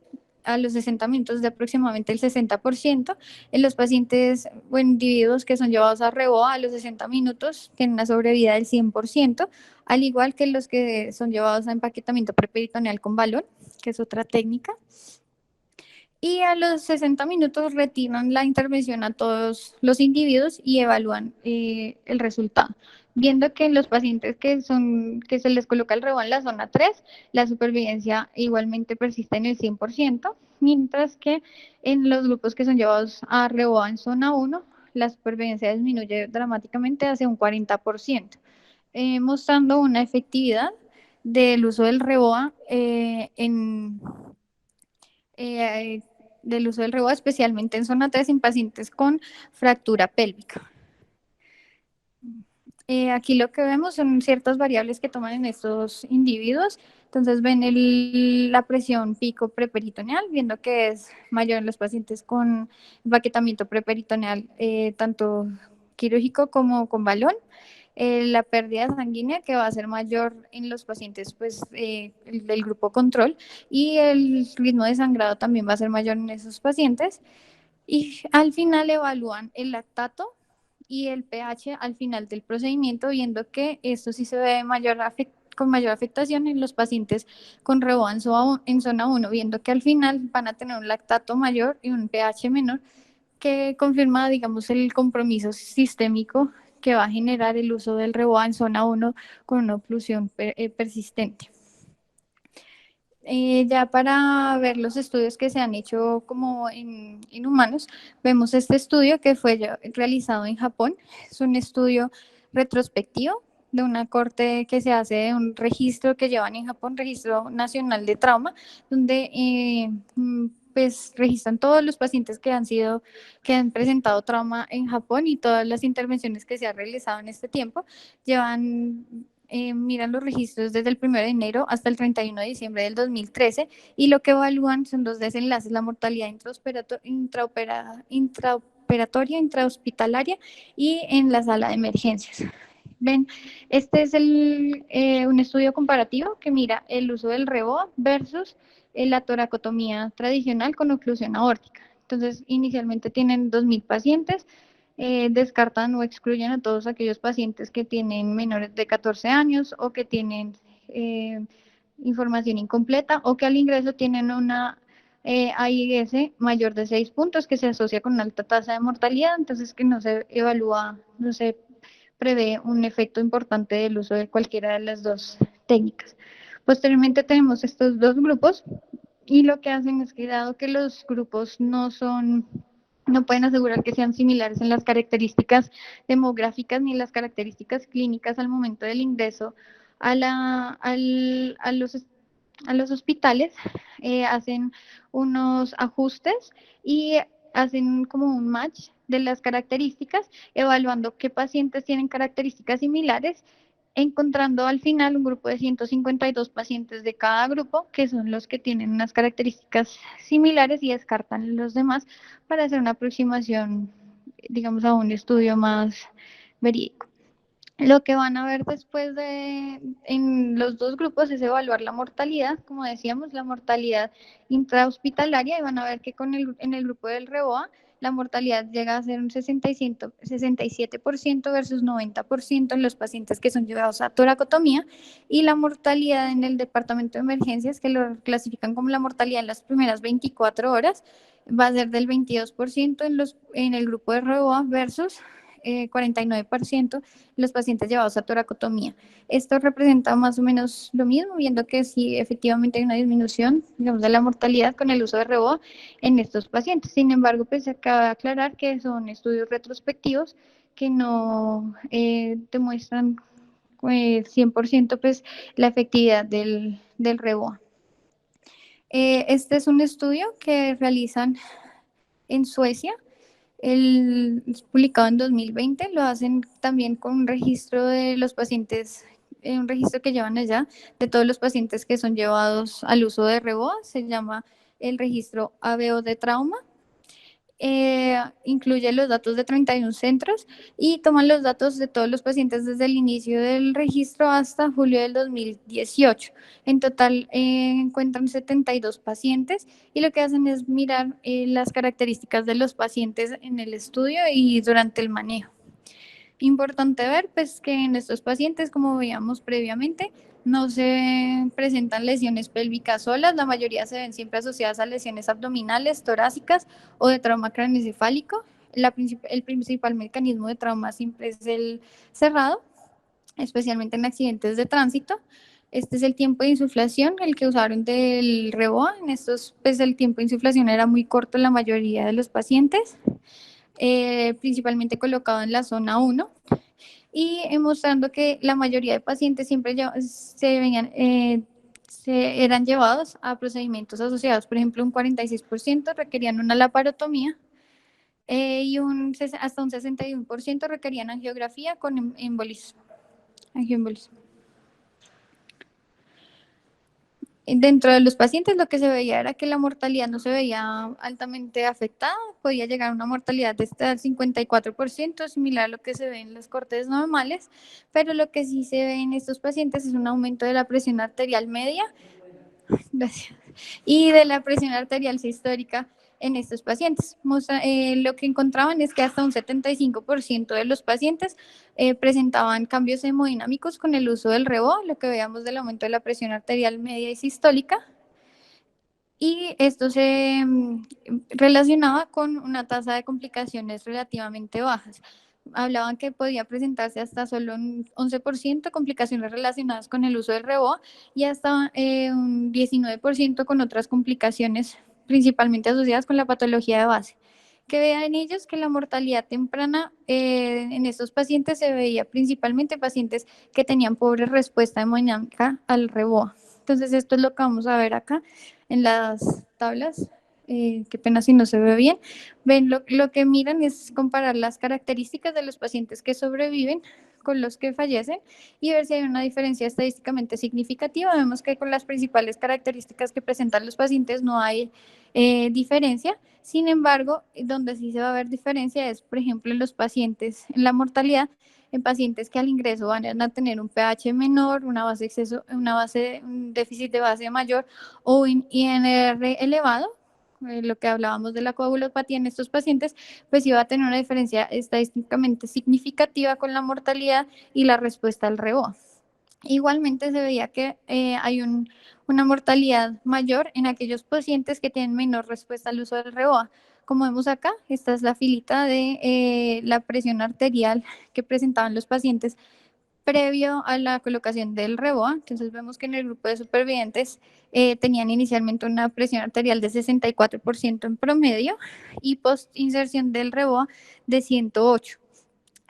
Speaker 1: a los 60 minutos de aproximadamente el 60%. En los pacientes o individuos que son llevados a REBOA a los 60 minutos tienen una sobrevida del 100%, al igual que los que son llevados a empaquetamiento preperitoneal con balón, que es otra técnica. Y a los 60 minutos retiran la intervención a todos los individuos y evalúan el resultado. Viendo que en los pacientes que se les coloca el REBOA en la zona 3, la supervivencia igualmente persiste en el 100%, mientras que en los grupos que son llevados a REBOA en zona 1, la supervivencia disminuye dramáticamente hacia un 40%, mostrando una efectividad del uso del REBOA eh, del uso del REBOA, especialmente en zona 3 en pacientes con fractura pélvica. Aquí lo que vemos son ciertas variables que toman en estos individuos. Entonces ven la presión pico preperitoneal, viendo que es mayor en los pacientes con empaquetamiento preperitoneal, tanto quirúrgico como con balón. La pérdida sanguínea, que va a ser mayor en los pacientes pues, del grupo control, y el ritmo de sangrado también va a ser mayor en esos pacientes. Y al final evalúan el lactato y el pH al final del procedimiento, viendo que esto sí se ve con mayor afectación en los pacientes con REBOA en zona 1, viendo que al final van a tener un lactato mayor y un pH menor, que confirma, digamos, el compromiso sistémico que va a generar el uso del REBOA en zona 1 con una oclusión persistente. Ya para ver los estudios que se han hecho como en humanos, vemos este estudio que fue realizado en Japón. Es un estudio retrospectivo de una corte que se hace de un registro que llevan en Japón, Registro Nacional de Trauma, donde pues registran todos los pacientes que han presentado trauma en Japón y todas las intervenciones que se han realizado en este tiempo. Miran los registros desde el 1 de enero hasta el 31 de diciembre del 2013, y lo que evalúan son dos desenlaces: la mortalidad intraoperatoria, intrahospitalaria y en la sala de emergencias. Ven, este es un estudio comparativo que mira el uso del REBOA versus la toracotomía tradicional con oclusión aórtica. Entonces, inicialmente tienen 2.000 pacientes, descartan o excluyen a todos aquellos pacientes que tienen menores de 14 años o que tienen información incompleta o que al ingreso tienen una AIS mayor de 6 puntos, que se asocia con una alta tasa de mortalidad, entonces que no se evalúa, no se prevé un efecto importante del uso de cualquiera de las dos técnicas. Posteriormente tenemos estos dos grupos, y lo que hacen es que, dado que los grupos no pueden asegurar que sean similares en las características demográficas ni en las características clínicas al momento del ingreso a, a los hospitales, hacen unos ajustes y hacen como un match de las características, evaluando qué pacientes tienen características similares, encontrando al final un grupo de 152 pacientes de cada grupo, que son los que tienen unas características similares, y descartan los demás para hacer una aproximación, digamos, a un estudio más verídico. Lo que van a ver después en los dos grupos es evaluar la mortalidad, como decíamos, la mortalidad intrahospitalaria, y van a ver que en el grupo del REBOA la mortalidad llega a ser un 67% versus 90% en los pacientes que son llevados a toracotomía, y la mortalidad en el departamento de emergencias, que lo clasifican como la mortalidad en las primeras 24 horas, va a ser del 22% en el grupo de REBOA versus 49% los pacientes llevados a toracotomía. Esto representa más o menos lo mismo, viendo que sí, efectivamente hay una disminución, digamos, de la mortalidad con el uso de REBOA en estos pacientes. Sin embargo, pues se acaba de aclarar que son estudios retrospectivos que no demuestran 100% pues, la efectividad del REBOA. Este es un estudio que realizan en Suecia, Es publicado en 2020, lo hacen también con un registro de los pacientes, un registro que llevan allá de todos los pacientes que son llevados al uso de Reboa, se llama el registro ABO de trauma. Incluye los datos de 31 centros y toman los datos de todos los pacientes desde el inicio del registro hasta julio del 2018. En total encuentran 72 pacientes y lo que hacen es mirar las características de los pacientes en el estudio y durante el manejo. Importante ver pues que en estos pacientes, como veíamos previamente, no se presentan lesiones pélvicas solas, la mayoría se ven siempre asociadas a lesiones abdominales, torácicas o de trauma craneoencefálico. El principal mecanismo de trauma siempre es el cerrado, especialmente en accidentes de tránsito. Este es el tiempo de insuflación, el que usaron del REBOA. En estos, pues el tiempo de insuflación era muy corto en la mayoría de los pacientes, principalmente colocado en la zona 1 y mostrando que la mayoría de pacientes siempre eran llevados a procedimientos asociados. Por ejemplo, un 46% requerían una laparotomía y hasta un 61% requerían angiografía con embolismo. Dentro de los pacientes lo que se veía era que la mortalidad no se veía altamente afectada, podía llegar a una mortalidad de hasta el 54%, similar a lo que se ve en los cortes normales, pero lo que sí se ve en estos pacientes es un aumento de la presión arterial media. Gracias. Y de la presión arterial sistólica en estos pacientes. Lo que encontraban es que hasta un 75% de los pacientes presentaban cambios hemodinámicos con el uso del REBO, lo que veíamos del aumento de la presión arterial media y sistólica. Y esto se relacionaba con una tasa de complicaciones relativamente bajas. Hablaban que podía presentarse hasta solo un 11% complicaciones relacionadas con el uso del REBOA y hasta un 19% con otras complicaciones, principalmente asociadas con la patología de base. Que vean en ellos que la mortalidad temprana en estos pacientes se veía principalmente pacientes que tenían pobre respuesta hemodinámica al REBOA. Entonces, esto es lo que vamos a ver acá en las tablas. Qué pena si no se ve bien. Ven, lo que miran es comparar las características de los pacientes que sobreviven con los que fallecen y ver si hay una diferencia estadísticamente significativa. Vemos que con las principales características que presentan los pacientes no hay diferencia. Sin embargo, donde sí se va a ver diferencia es, por ejemplo, en los pacientes, en la mortalidad, en pacientes que al ingreso van a tener un pH menor, un déficit de base mayor o un INR elevado, lo que hablábamos de la coagulopatía en estos pacientes, pues iba a tener una diferencia estadísticamente significativa con la mortalidad y la respuesta al REBOA. Igualmente se veía que hay una mortalidad mayor en aquellos pacientes que tienen menor respuesta al uso del REBOA. Como vemos acá, esta es la filita de la presión arterial que presentaban los pacientes previo a la colocación del REBOA. Entonces vemos que en el grupo de supervivientes tenían inicialmente una presión arterial de 64% en promedio y post inserción del REBOA de 108.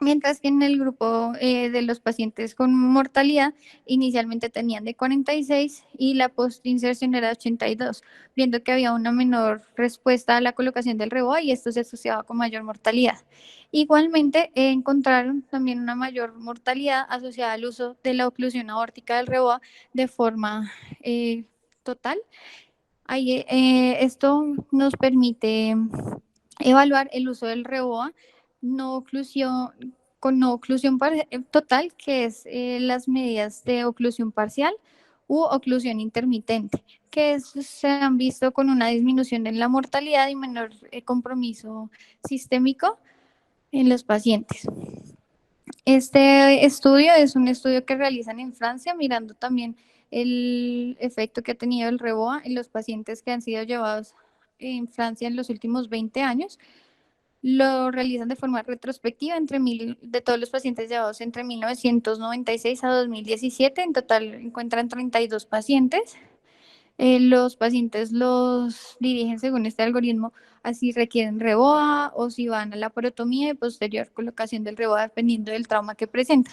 Speaker 1: Mientras que en el grupo de los pacientes con mortalidad inicialmente tenían de 46 y la postinserción era de 82, viendo que había una menor respuesta a la colocación del REBOA y esto se asociaba con mayor mortalidad. Igualmente encontraron también una mayor mortalidad asociada al uso de la oclusión aórtica del REBOA de forma total. Ahí, esto nos permite evaluar el uso del REBOA no oclusión, con no oclusión total, que es las medidas de oclusión parcial u oclusión intermitente, que se han visto con una disminución en la mortalidad y menor compromiso sistémico en los pacientes. Este estudio es un estudio que realizan en Francia, mirando también el efecto que ha tenido el REBOA en los pacientes que han sido llevados en Francia en los últimos 20 años. Lo realizan de forma retrospectiva de todos los pacientes llevados entre 1996 a 2017. En total encuentran 32 pacientes. Los pacientes los dirigen según este algoritmo, así requieren REBOA o si van a la porotomía y posterior colocación del REBOA dependiendo del trauma que presenta.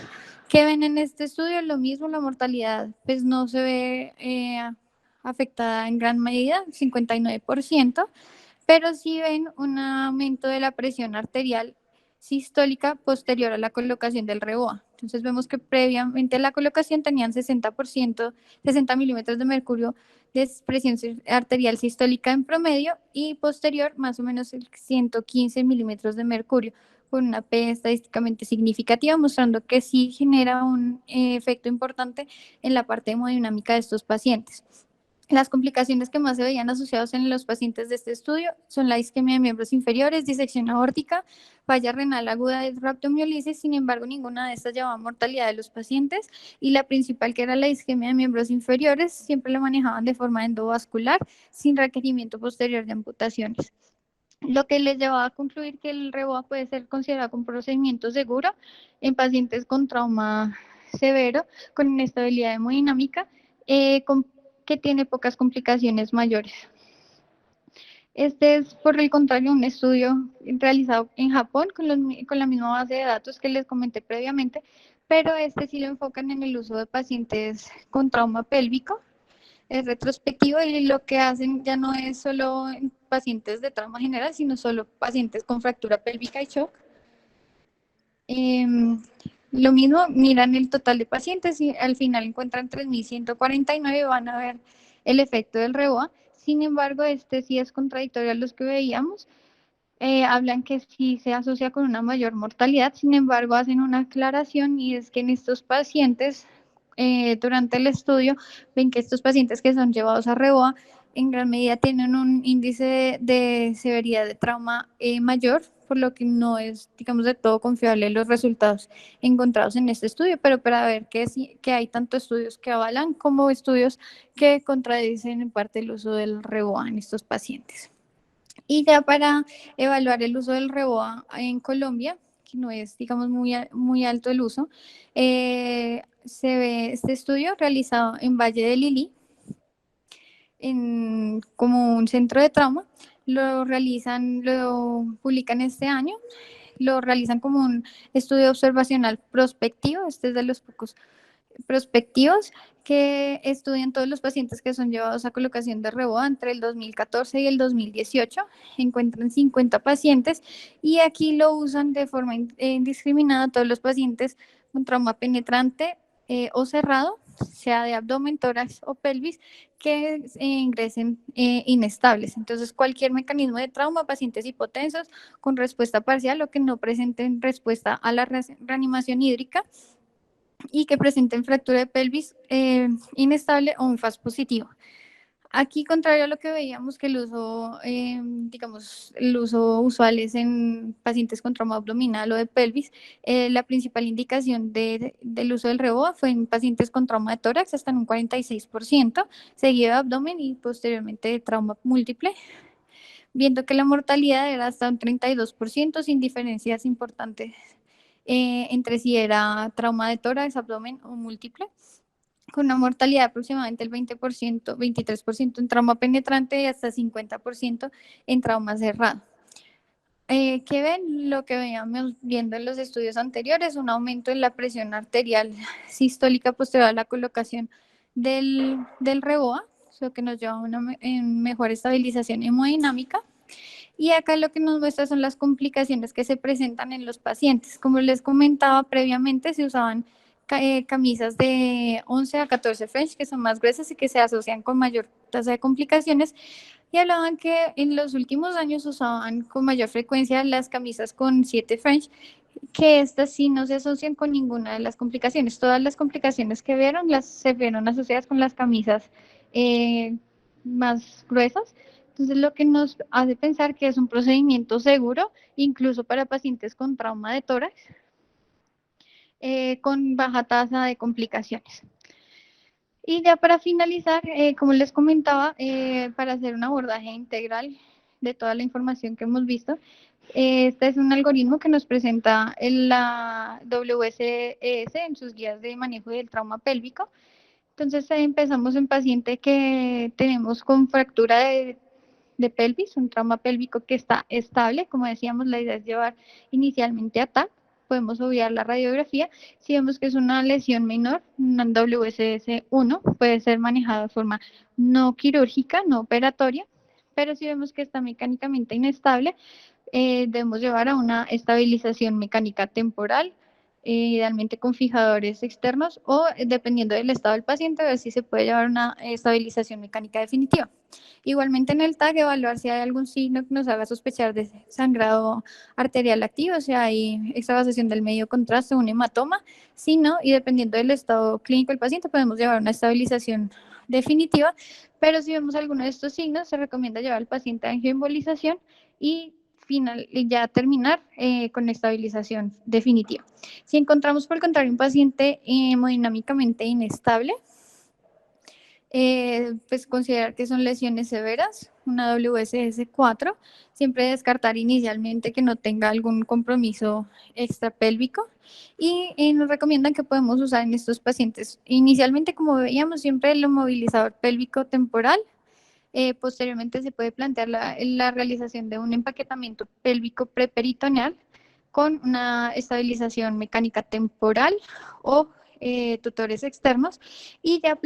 Speaker 1: ¿Qué ven en este estudio? Lo mismo, la mortalidad pues no se ve afectada en gran medida, 59%. pero sí ven un aumento de la presión arterial sistólica posterior a la colocación del REBOA. Entonces vemos que previamente a la colocación tenían 60%, 60 milímetros de mercurio de presión arterial sistólica en promedio y posterior más o menos 115 milímetros de mercurio, con una P estadísticamente significativa, mostrando que sí genera un efecto importante en la parte hemodinámica de estos pacientes. Las complicaciones que más se veían asociadas en los pacientes de este estudio son la isquemia de miembros inferiores, disección aórtica, falla renal aguda de rhabdomiólisis. Sin embargo, ninguna de estas llevaba a mortalidad de los pacientes, y la principal, que era la isquemia de miembros inferiores, siempre la manejaban de forma endovascular sin requerimiento posterior de amputaciones, lo que les llevaba a concluir que el REBOA puede ser considerado un procedimiento seguro en pacientes con trauma severo, con inestabilidad hemodinámica, con, que tiene pocas complicaciones mayores. Este es, por el contrario, un estudio realizado en Japón con la misma base de datos que les comenté previamente, pero este sí lo enfocan en el uso de pacientes con trauma pélvico. Es retrospectivo, y lo que hacen ya no es solo en pacientes de trauma general, sino solo pacientes con fractura pélvica y shock. Eh, lo mismo, miran el total de pacientes y al final encuentran 3.149 y van a ver el efecto del REBOA. Sin embargo, este sí es contradictorio a los que veíamos. Hablan que sí se asocia con una mayor mortalidad. Sin embargo, hacen una aclaración, y es que en estos pacientes, durante el estudio, ven que estos pacientes que son llevados a REBOA en gran medida tienen un índice de severidad de trauma mayor, por lo que no es, digamos, de todo confiable los resultados encontrados en este estudio, pero para ver que hay tanto estudios que avalan como estudios que contradicen en parte el uso del REBOA en estos pacientes. Y ya para evaluar el uso del REBOA en Colombia, que no es, digamos, muy alto el uso, se ve este estudio realizado en Valle de Lili, como un centro de trauma. Lo publican este año, lo realizan como un estudio observacional prospectivo. Este es de los pocos prospectivos que estudian todos los pacientes que son llevados a colocación de REBOA entre el 2014 y el 2018. Encuentran 50 pacientes, y aquí lo usan de forma indiscriminada todos los pacientes con trauma penetrante o cerrado, sea de abdomen, tórax o pelvis, que ingresen inestables. Entonces, cualquier mecanismo de trauma, pacientes hipotensos con respuesta parcial o que no presenten respuesta a la reanimación hídrica, y que presenten fractura de pelvis inestable o un FAS positivo. Aquí, contrario a lo que veíamos, que el uso, digamos, el uso usual es en pacientes con trauma abdominal o de pelvis, la principal indicación del uso del REBOA fue en pacientes con trauma de tórax, hasta en un 46%, seguido de abdomen y posteriormente de trauma múltiple, viendo que la mortalidad era hasta un 32%, sin diferencias importantes entre si era trauma de tórax, abdomen o múltiple, con una mortalidad de aproximadamente el 20%, 23% en trauma penetrante y hasta 50% en trauma cerrado. ¿Qué ven? Lo que veníamos viendo en los estudios anteriores, un aumento en la presión arterial sistólica posterior a la colocación del REBOA, lo que nos lleva a una mejor estabilización hemodinámica. Y acá lo que nos muestra son las complicaciones que se presentan en los pacientes. Como les comentaba previamente, se usaban camisas de 11 a 14 French, que son más gruesas y que se asocian con mayor tasa de complicaciones. Y hablaban que en los últimos años usaban con mayor frecuencia las camisas con 7 French, que estas sí no se asocian con ninguna de las complicaciones. Todas las complicaciones que vieron se vieron asociadas con las camisas eh, más gruesas. Entonces, lo que nos hace pensar que es un procedimiento seguro, incluso para pacientes con trauma de tórax, con baja tasa de complicaciones. Y ya para finalizar, como les comentaba, para hacer un abordaje integral de toda la información que hemos visto, este es un algoritmo que nos presenta la WSES en sus guías de manejo del trauma pélvico. Entonces, empezamos en paciente que tenemos con fractura de pelvis, un trauma pélvico que está estable. Como decíamos, la idea es llevar inicialmente a TAC. Podemos obviar la radiografía. Si vemos que es una lesión menor, una WSS1, puede ser manejada de forma no quirúrgica, no operatoria. pero si vemos que está mecánicamente inestable, debemos llevar a una estabilización mecánica temporal, idealmente con fijadores externos o dependiendo del estado del paciente, ver si se puede llevar una estabilización mecánica definitiva. Igualmente en el TAC evaluar si hay algún signo que nos haga sospechar de sangrado arterial activo, o sea, hay extravasación del medio contraste, un hematoma, si no, y dependiendo del estado clínico del paciente podemos llevar una estabilización definitiva, pero si vemos alguno de estos signos se recomienda llevar al paciente a angioembolización y ya terminar con estabilización definitiva. Si encontramos por el contrario un paciente hemodinámicamente inestable, pues considerar que son lesiones severas, una WSS4, siempre descartar inicialmente que no tenga algún compromiso extrapélvico y nos recomiendan que podemos usar en estos pacientes inicialmente, como veíamos, siempre el movilizador pélvico temporal. Posteriormente se puede plantear la realización de un empaquetamiento pélvico preperitoneal con una estabilización mecánica temporal o tutores externos y ya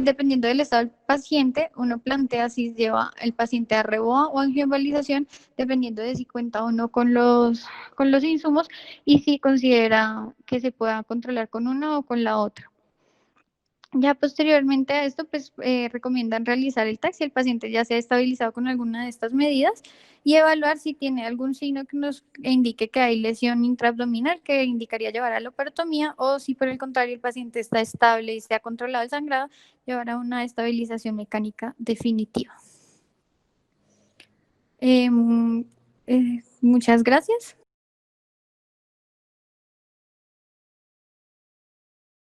Speaker 1: dependiendo del estado del paciente, uno plantea si lleva el paciente a REBOA o angioembolización, dependiendo de si cuenta o no con los insumos y si considera que se pueda controlar con una o con la otra. Ya posteriormente a esto, pues recomiendan realizar el TAC si el paciente ya se ha estabilizado con alguna de estas medidas y evaluar si tiene algún signo que nos indique que hay lesión intraabdominal que indicaría llevar a la operatomía o si por el contrario el paciente está estable y se ha controlado el sangrado, llevar a una estabilización mecánica definitiva. Muchas gracias.